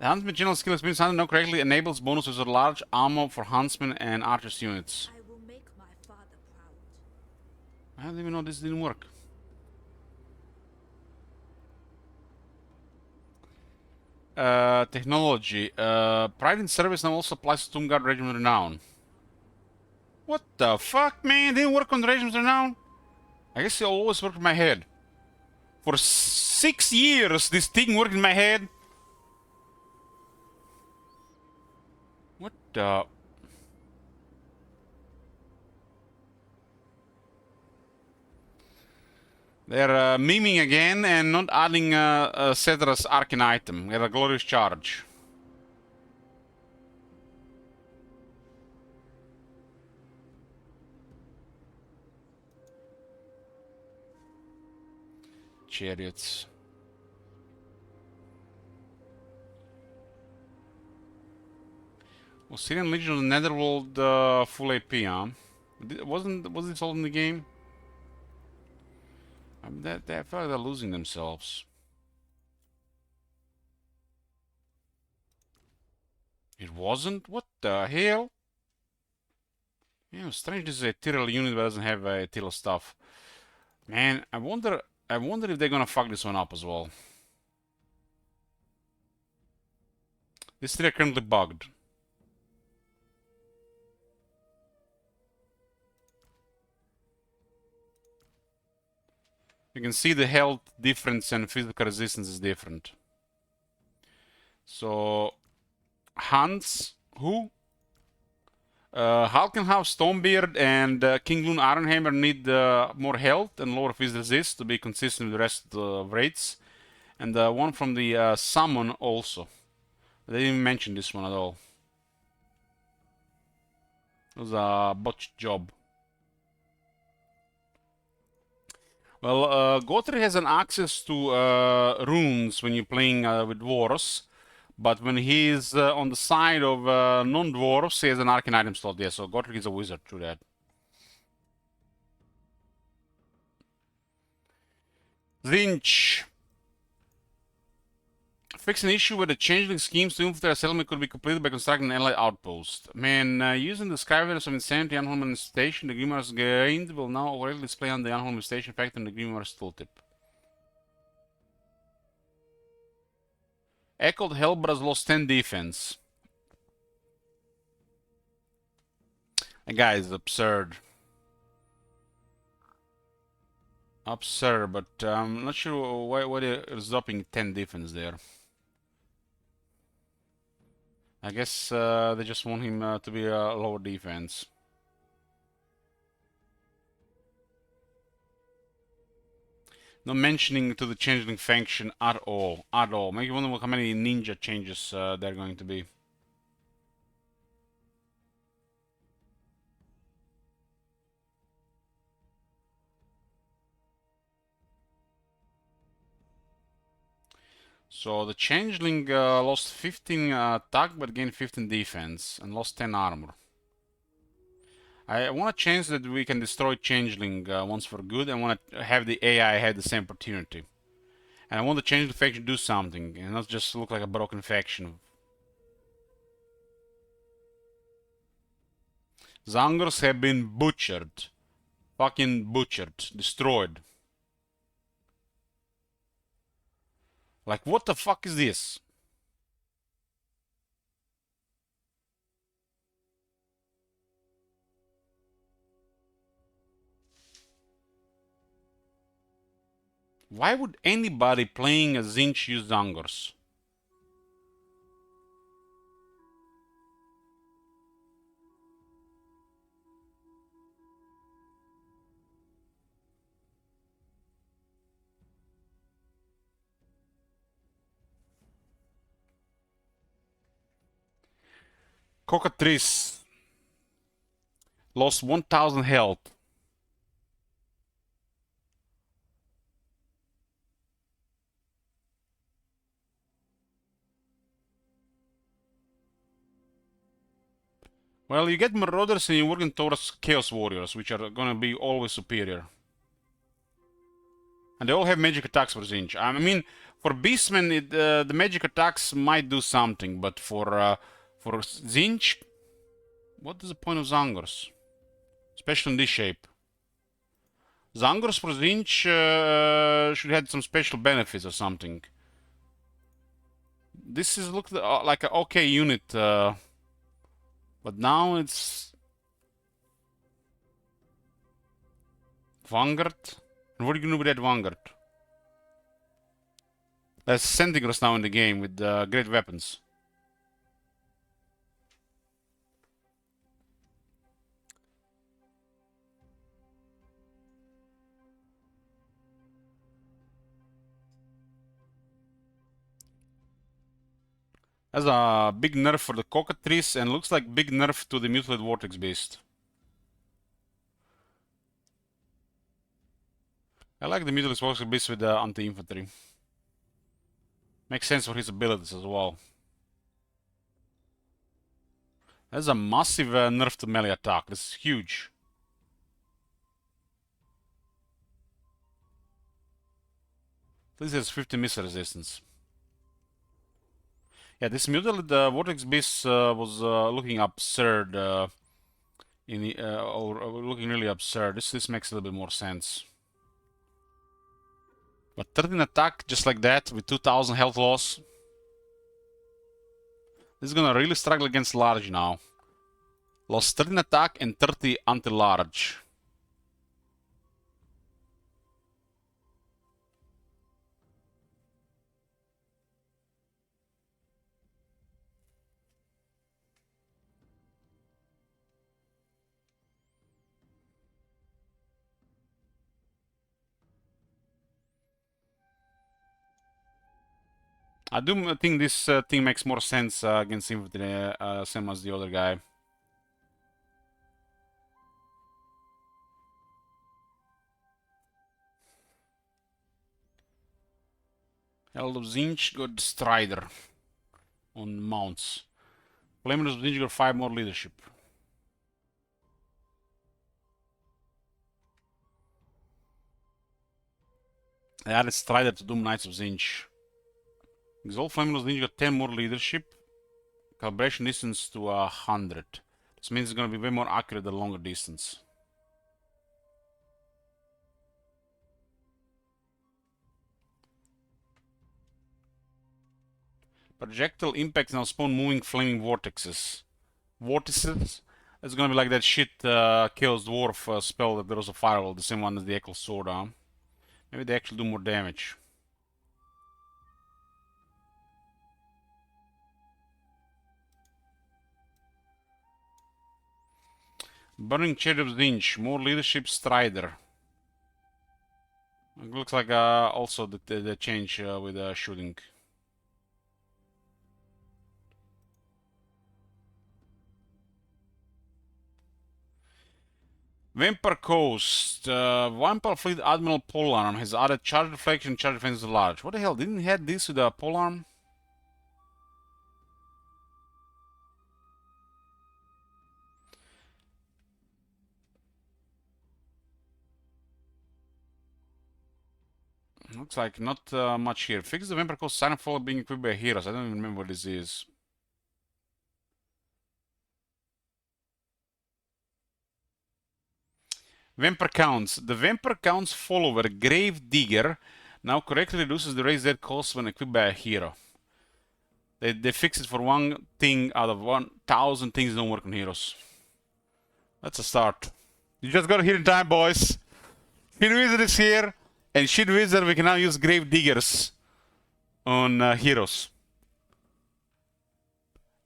Huntsman general skill experience, I don't know correctly, enables bonuses with large armor for Huntsman and Archer's units. I will make my father proud. I don't even know this didn't work. Technology. Pride in service now also applies to Tombguard Regiment Renown. What the fuck, man? Didn't work on the Regiment Renown? I guess it always worked in my head. For 6 years, this thing worked in my head. What the... They're memeing again and not adding Cedra's Arcane item. We have a Glorious Charge. Chariots. Was Syrian Legion of the Netherworld full AP, huh? Was this all in the game? I mean, I feel like they're losing themselves. It wasn't? What the hell? Yeah, strange this is a Tyrell unit that doesn't have a Tyrell stuff. Man, I wonder if they're gonna fuck this one up as well. This three are currently bugged. You can see the health difference and physical resistance is different. So, Hans, who? Halkenhaus, Stonebeard, and King Loon Ironhammer need more health and lower physical resist to be consistent with the rest of raids. And one from the Summon also. They didn't mention this one at all. It was a botched job. Well, Gotri has an access to runes when you're playing with dwarves, but when he's on the side of non-dwarves, he has an arcane item slot there, so Gotri is a wizard through that. Zinch. Fix an issue where the changeling schemes to infiltrate a settlement could be completed by constructing an allied outpost. Man, using the Skyveilers of Insanity Unholy Station, the Grimoire's gained will now already display on the Unholy Station effect on the Grimoire's tooltip. Echoed Hellbra has lost 10 defense. That guy is absurd. Absurd, but I'm not sure why they're dropping 10 defense there. I guess they just want him to be a lower defense. No mentioning to the changeling faction at all. Make you wonder how many ninja changes there are going to be. So the changeling lost 15 attack but gained 15 defense and lost 10 armor. I want to change that we can destroy changeling once for good. I want to have the AI have the same opportunity. And I want the changeling faction to do something and not just look like a broken faction. Zangors have been butchered. Fucking butchered. Destroyed. Like, what the fuck is this? Why would anybody playing a Zinch use Zangors? Cockatrice lost 1000 health. Well, you get Marauders and you're working towards Chaos Warriors, which are gonna be always superior. And they all have magic attacks for Zinch. I mean, for Beastmen, the magic attacks might do something, but for Zinch, what is the point of Zangors? Especially in this shape. Zangors for Zinch should have some special benefits or something. This is looked like an okay unit, but now it's Vanguard. And what are you gonna do with that Vanguard? There's Centigrade now in the game with great weapons. That's a big nerf for the Cockatrice and looks like big nerf to the Mutilated Vortex Beast. I like the Mutilated Vortex Beast with the anti-infantry. Makes sense for his abilities as well. That's a massive nerf to melee attack. This is huge. This has 50 missile resistance. Yeah, this Mutilated Vortex Beast was looking absurd. Or looking really absurd. This makes a little bit more sense. But 13 attack just like that with 2000 health loss. This is gonna really struggle against large now. Lost 13 attack and 30 anti-large. I do think this thing makes more sense against infantry, same as the other guy. Herald of Zinch got Strider on mounts. Flameless of Zinch got 5 more leadership. I added Strider to Doom Knights of Zinch. Exalt Flameless Zinch got 10 more leadership. Calibration distance to 100. This means it's gonna be way more accurate at longer distance. Projectile impacts now spawn moving flaming vortexes. Vortices? It's gonna be like that shit Chaos Dwarf spell that there was a firewall, the same one as the Echo Sword. Maybe they actually do more damage. Burning Cherry of Zinch, more leadership Strider. It looks like also the change with shooting. Vampire Coast. Vampire Fleet Admiral Polearm has added charge deflection, charge defense large. What the hell? Didn't he have this with the Polearm? Looks like not much here. Fix the Vampire Coast sign fall being equipped by heroes. I don't even remember what this is. Vampire Counts. The Vampire Counts follower, Grave Digger, now correctly reduces the raise dead cost when equipped by a hero. They fix it for one thing out of 1000 things that don't work on heroes. That's a start. You just got here in time, boys. Shit Wizard is here. And Shit Wizard, we can now use Grave Diggers on heroes.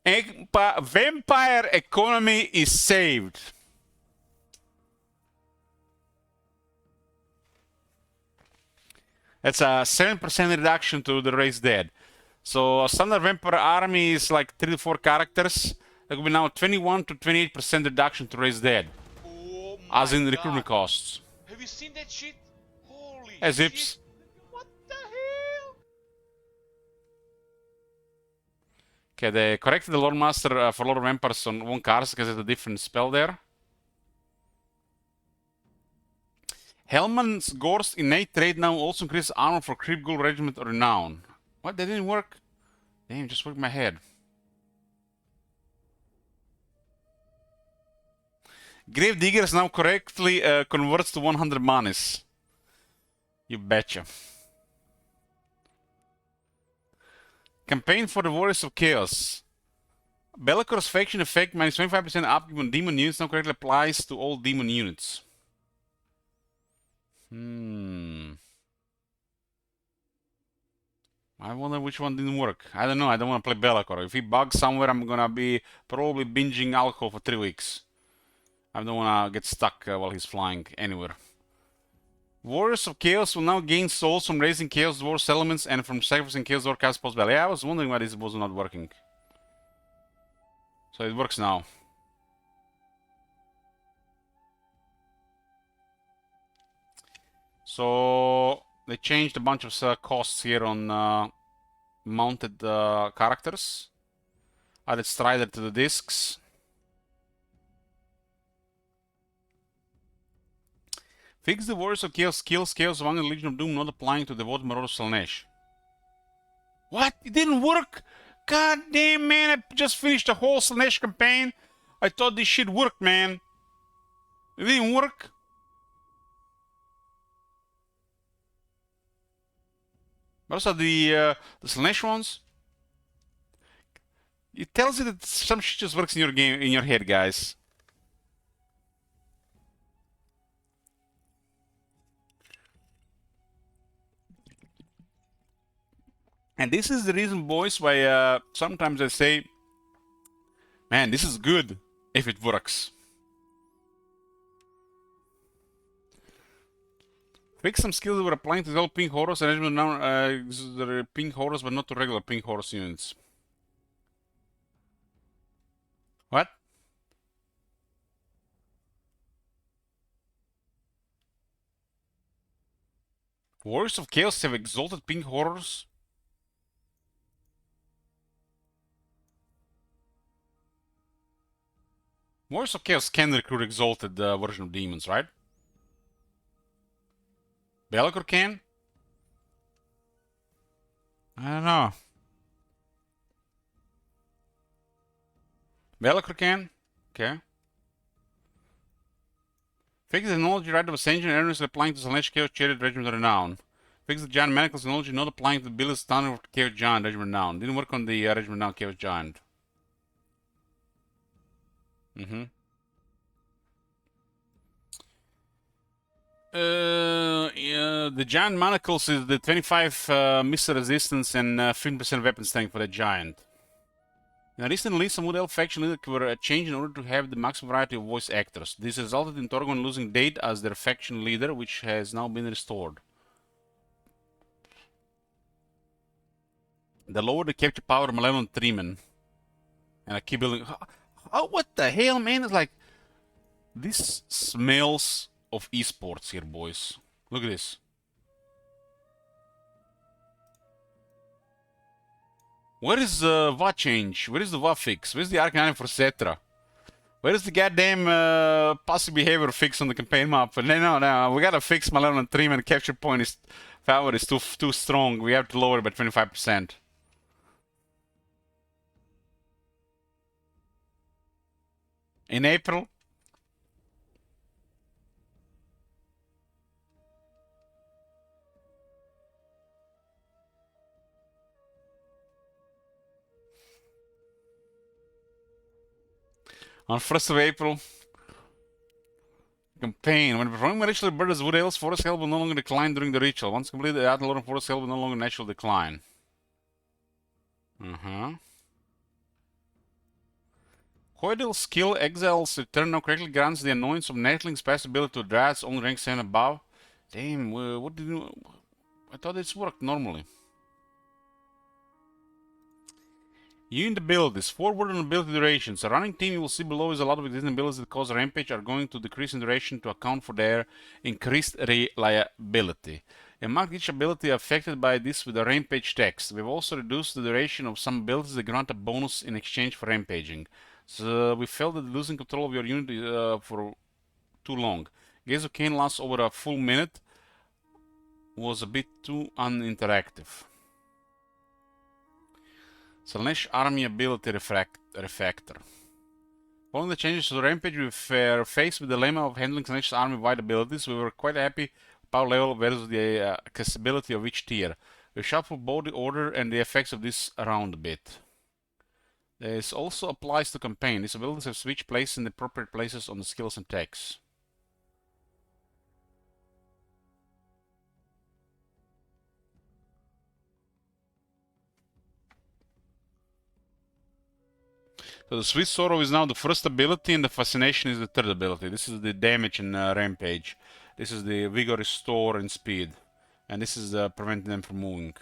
Vampire economy is saved. That's a 7% reduction to the race dead. So a standard vampire army is like 3 to 4 characters. There could be now 21 to 28% reduction to raise dead. Oh As my in recruitment God. costs. Have you seen that shit? Holy Hey, shit. Zips. What the hell? Okay, they corrected the Lord Master for Lord of Empires on one card because there's a different spell there. Hellman's Gorst innate trait now also increases armor for Creep Ghoul Regiment or Renown. What? That didn't work? Damn, just worked my head. Grave Diggers now correctly converts to 100 manis. You betcha. Campaign for the Warriors of Chaos. Bellacor's faction effect minus 25% upkeep on demon units now correctly applies to all demon units. I wonder which one didn't work. I don't know. I don't want to play Be'lakor. If he bugs somewhere, I'm gonna be probably binging alcohol for 3 weeks. I don't want to get stuck while he's flying anywhere. Warriors of Chaos will now gain souls from raising Chaos Dwarf settlements and from sacrificing Chaos Dwarf cast post battle. Yeah, I was wondering why this was not working. So it works now. So they changed a bunch of costs here on mounted characters. Added Strider to the discs. Fix the Warriors of Chaos skills Chaos of Anger Legion of Doom not applying to Devoted Marauder Slaanesh. What? It didn't work? God damn, man, I just finished the whole Slaanesh campaign. I thought this shit worked, man. It didn't work. Those are the Slaanesh ones. It tells you that some shit just works in your game, in your head, guys. And this is the reason, boys, why sometimes I say, man, this is good if it works. Fix some skills that were applying to all pink horrors arrangement now the pink horrors, but not to regular pink horrors units. What? Warriors of Chaos have exalted pink horrors? Warriors of Chaos can recruit exalted version of demons, right? Be'lakor can? I don't know. Be'lakor can? Okay. Fix the knowledge right of Ascension and earnestly applying to Slaanesh Chaos Chariot Regiment of Renown. Fix the Giant Manacles knowledge not applying to the Billis Standard of Chaos Giant Regiment of Renown. Didn't work on the Regiment of Renown Chaos Giant. Yeah, the Giant Manacles is the 25 missile resistance and 15% weapon strength for the Giant. Now, recently, some Wood Elf faction leaders were changed in order to have the maximum variety of voice actors. This resulted in Torgon losing Date as their faction leader, which has now been restored. They lowered the capture power of Malevolent Treeman. And I keep building. Oh, what the hell, man? It's like. This smells of esports here, boys. Look at this. Where is the VA change? Where is the VA fix? Where's the Arcanine for Cetra? Where is the goddamn passive behavior fix on the campaign map? No, we gotta fix Malevolent Treeman. Capture point is power is too strong. We have to lower it by 25%. In April. On 1st of April, campaign. When performing a ritual, Bird as Wood Elves, Forest Health will no longer decline during the ritual. Once completed, the Athlon Forest Health will no longer natural decline. Hoidal skill exiles return now correctly grants the annoyance of Natling's pass ability to Dryads only rank 7 above. Damn, what did you... I thought this worked normally. Unit abilities. Forward on ability durations. A running team you will see below is a lot of existing abilities that cause rampage are going to decrease in duration to account for their increased reliability. And mark each ability affected by this with a rampage text. We've also reduced the duration of some abilities that grant a bonus in exchange for rampaging. So we felt that losing control of your unit for too long. Gaze of Cain lasts over a full minute was a bit too uninteractive. Slaanesh Army Ability Refactor. Following the changes to the Rampage, we were faced with the dilemma of handling Slaanesh's army-wide abilities. We were quite happy with power level versus the accessibility of each tier. We shuffled both the order and the effects of this around a bit. This also applies to campaign. These abilities have switched places in the appropriate places on the skills and texts. So the Swiss Sorrow is now the first ability and the Fascination is the third ability. This is the damage and Rampage. This is the Vigor Restore and Speed. And this is preventing them from moving.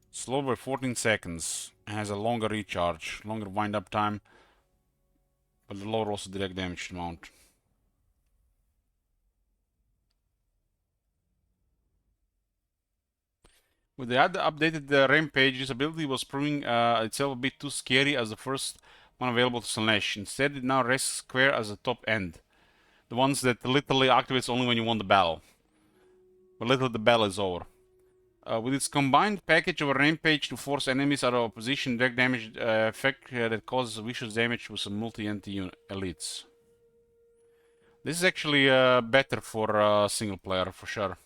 Slow by 14 seconds. And has a longer recharge, longer wind-up time. But the lower also direct damage amount. With the updated Rampage, this ability was proving itself a bit too scary as the first one available to Slaanesh. Instead, it now rests square as the top end. The ones that literally activates only when you won the battle. But literally the battle is over. With its combined package of a Rampage to force enemies out of position, direct damage effect that causes vicious damage with some multi-entity elites. This is actually better for single player, for sure.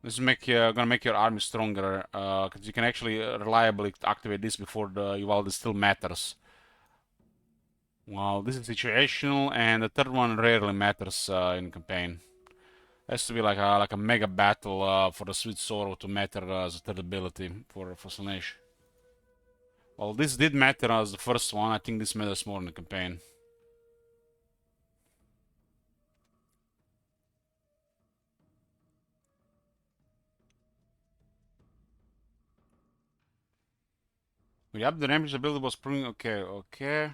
This is gonna make your army stronger, because you can actually reliably activate this before while this still matters. Well, this is situational, and the third one rarely matters in campaign. Has to be like a mega battle for the Sweet Sorrow to matter as a third ability for Slaanesh. Well, this did matter as the first one. I think this matters more in the campaign. Yep, the Rampage ability was proving okay.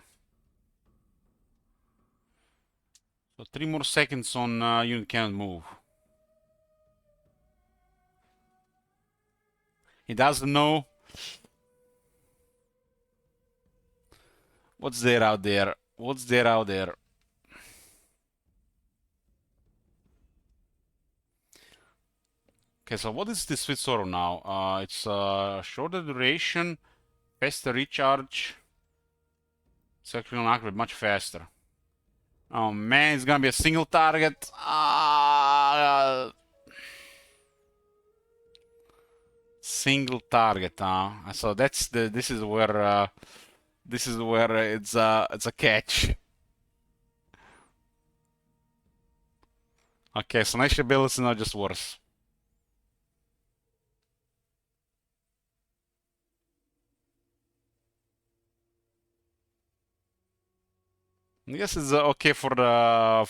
So 3 more seconds on unit cannot move. He doesn't know what's there out there. What's there out there? Okay, so what is this Sweet Sorrow now? It's shorter duration, faster recharge. It's actually gonna activate much faster. Oh man, it's gonna be a single target. Single target, huh? So that's this is where it's a catch. Okay, so Slaanesh ability is not just worse. I guess it's okay for the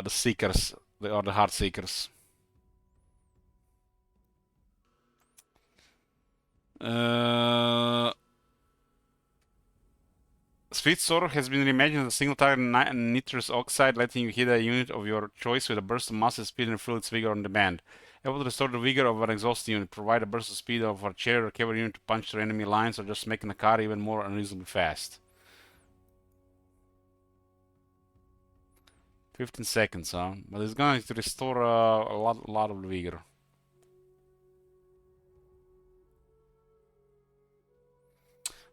seekers or the heart seekers. Sweet Sorrow has been reimagined as a single target nitrous oxide, letting you hit a unit of your choice with a burst of massive speed and fill its vigor on demand. Able to restore the vigor of an exhausted unit, provide a burst of speed of a chariot or cavalry unit to punch through enemy lines, or just making the car even more unreasonably fast. 15 seconds, huh? But it's going to restore a lot of vigor.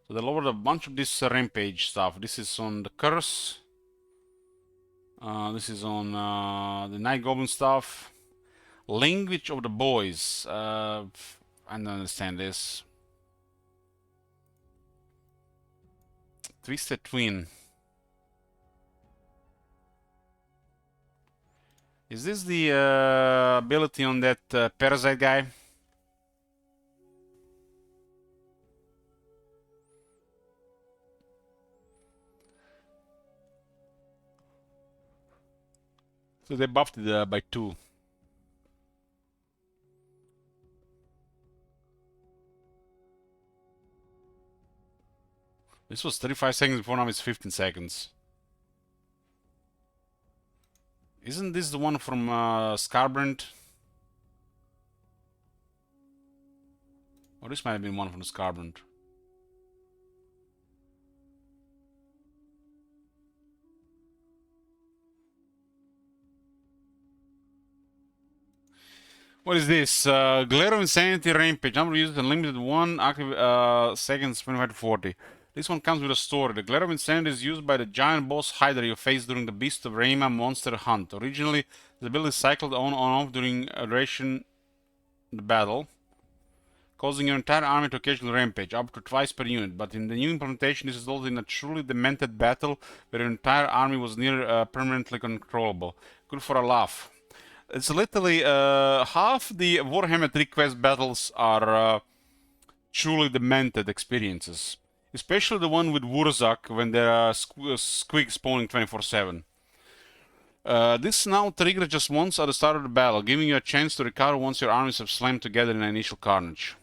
So they lowered a bunch of this Rampage stuff. This is on the Curse. This is on the Night Goblin stuff. Language of the Boys. I don't understand this. Twisted Twin. Is this the ability on that Parasite guy? So they buffed it by 2. This was 35 seconds before, now it's 15 seconds. Isn't this the one from Scarbrand? Or this might have been one from Scarbrand. What is this? Glare of Insanity Rampage. Number of users unlimited 1 active seconds 25 to 40. This one comes with a story. The Glare of Insanity is used by the giant boss Hydra you face during the Beast of Rama monster hunt. Originally, the ability cycled on and off during a duration the battle, causing your entire army to occasionally rampage, up to twice per unit. But in the new implementation, this resulted in a truly demented battle where your entire army was near permanently uncontrollable. Good for a laugh. It's literally half the Warhammer 3 quest battles are truly demented experiences. Especially the one with Wurzak when there are squig spawning 24/7. This now triggers just once at the start of the battle, giving you a chance to recover once your armies have slammed together in initial carnage.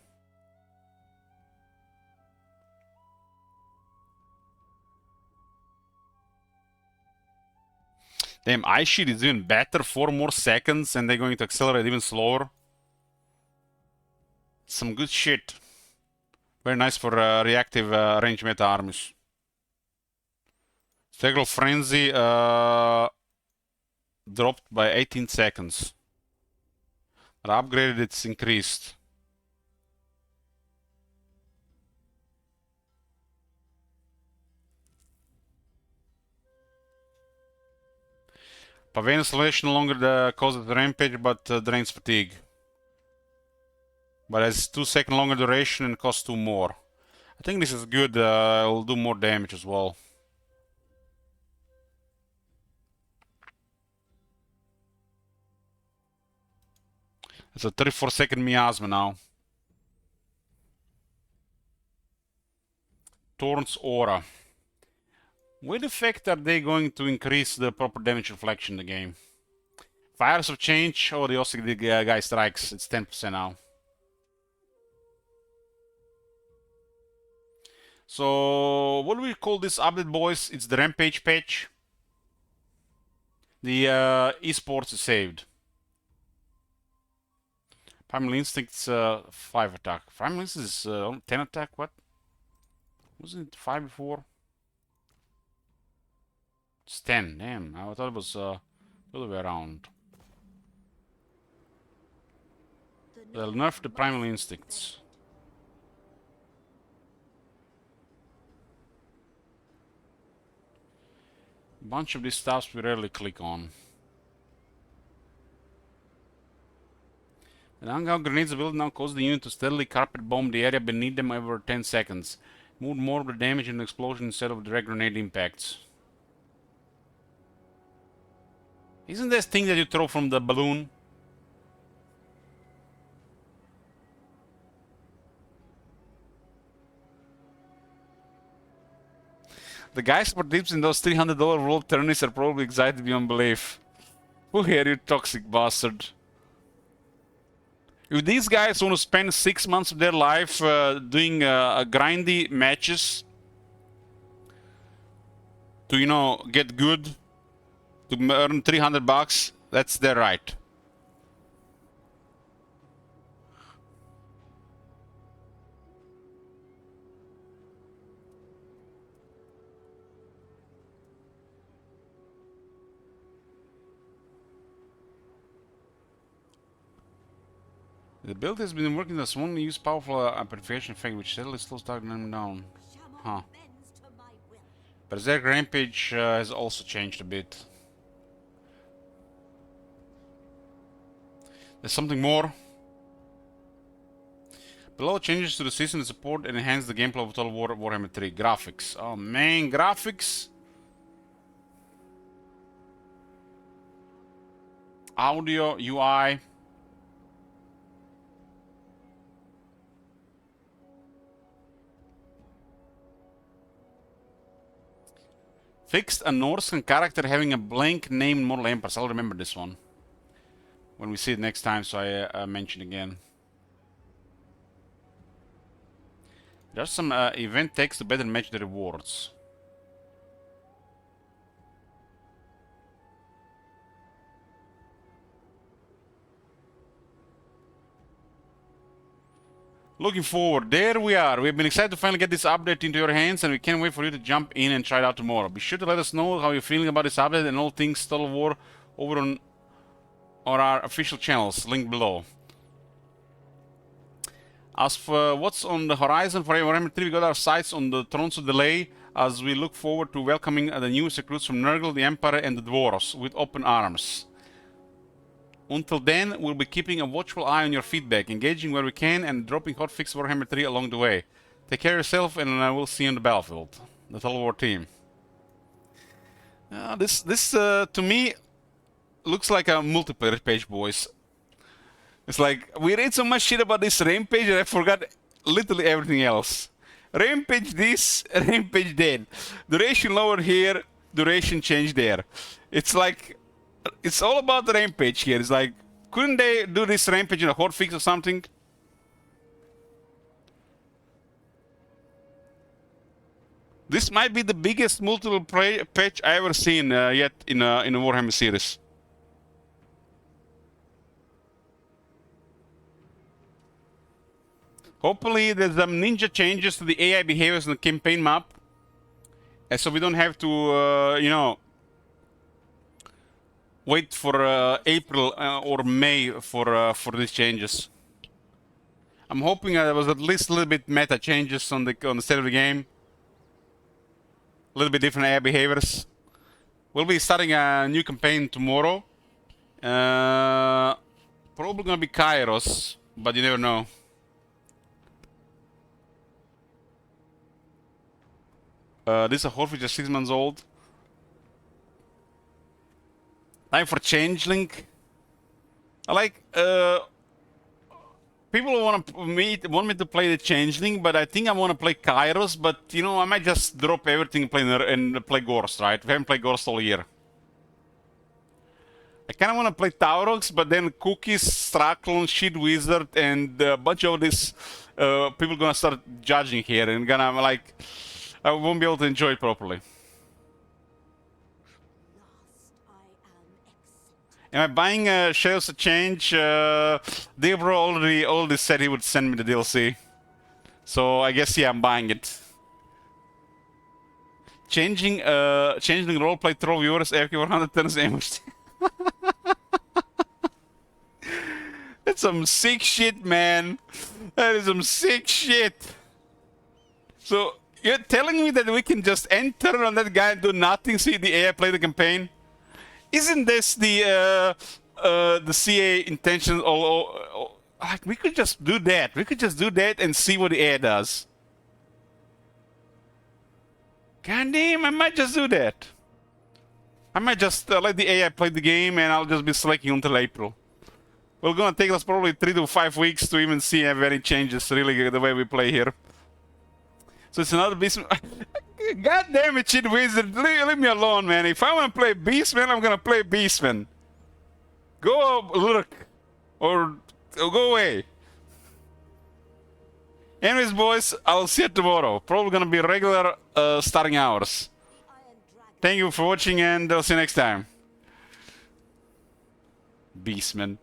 Damn, Ice Sheet is even better, 4 more seconds, and they're going to accelerate even slower. Some good shit. Very nice for reactive range meta armies. Stegral Frenzy dropped by 18 seconds. But upgraded, it's increased. Pavane installation no longer causes rampage, but drains fatigue. But has 2 second longer duration and costs 2 more. I think this is good, it'll do more damage as well. It's a 34 second miasma now. Torrent's Aura. With effect are they going to increase the proper damage reflection in the game? Fires of Change. Oh, the Ostic guy strikes. It's 10% now. So, what do we call this update, boys? It's the Rampage patch. The esports is saved. Primal Instinct's 5 attack. Primal Instinct is 10 attack, what? Wasn't it 5 before? It's 10, damn. I thought it was the other way around. They'll nerf the Primal Instincts. A bunch of these stuffs we rarely click on. The Hangout Grenades ability now cause the unit to steadily carpet bomb the area beneath them over 10 seconds. Move more of the damage in the explosion instead of direct grenade impacts. Isn't this thing that you throw from the balloon? The guys for dips in those $300 roll tourneys are probably excited beyond belief. Who here, you toxic bastard? If these guys want to spend 6 months of their life doing grindy matches to, you know, get good, to earn $300, that's their right. The build has been working as one use powerful amplification effect which steadily slows them down. Huh. Berserk Rampage has also changed a bit. There's something more. Below changes to the system support and enhance the gameplay of Total War Warhammer 3. Graphics. Oh man, graphics. Audio, UI. Fixed a Norseman character having a blank name Mortal Empress. I'll remember this one when we see it next time, so I mention again. There's some event text to better match the rewards. Looking forward. There we are. We've been excited to finally get this update into your hands, and we can't wait for you to jump in and try it out tomorrow. Be sure to let us know how you're feeling about this update and all things Total War over on our official channels, linked below. As for what's on the horizon for Warhammer 3, we got our sights on the Thrones of Delay as we look forward to welcoming the newest recruits from Nurgle, the Emperor, and the Dwarves with open arms. Until then, we'll be keeping a watchful eye on your feedback, engaging where we can, and dropping hotfix Warhammer 3 along the way. Take care of yourself, and we'll see you on the battlefield. The Total War team. This to me looks like a multiplayer page, boys. It's like we read so much shit about this rampage and I forgot literally everything else. Rampage this, rampage that. Duration lower here, duration change there. It's like it's all about the rampage here. It's like, couldn't they do this rampage in a hotfix or something? This might be the biggest multiple patch I ever seen yet in a Warhammer series. Hopefully there's some ninja changes to the AI behaviors on the campaign map. And so we don't have to, you know, wait for April or May for these changes. I'm hoping there was at least a little bit meta changes on the state of the game. A little bit different AI behaviors. We'll be starting a new campaign tomorrow. Probably gonna be Kairos, but you never know. This is a Horfridge just 6 months old. Time for Changeling. I like people want me to play the Changeling, but I think I want to play Kairos. But you know, I might just drop everything and play Gorst. Right? We haven't played Gorst all year. I kind of want to play Taurox, but then Cookies, Straklon, Shit Wizard, and a bunch of these people gonna start judging here and gonna like. I won't be able to enjoy it properly. Am I buying Shadows of Change? Debro already said he would send me the DLC. So I guess, yeah, I'm buying it. Changing roleplay troll viewers after 100 turns ambush. That's some sick shit, man. That is some sick shit. So you're telling me that we can just enter on that guy and do nothing, see the AI play the campaign? Isn't this the CA intention? Like, we could just do that. We could just do that and see what the AI does. God damn, I might just do that. I might just let the AI play the game and I'll just be slacking until April. We're gonna take us probably 3 to 5 weeks to even see if any changes really the way we play here. So it's another Beastman. God damn it, Shit Wizard. Leave me alone, man. If I want to play Beastman, I'm going to play Beastman. Go look. Or go away. Anyways, boys, I'll see you tomorrow. Probably going to be regular starting hours. Thank you for watching and I'll see you next time. Beastman.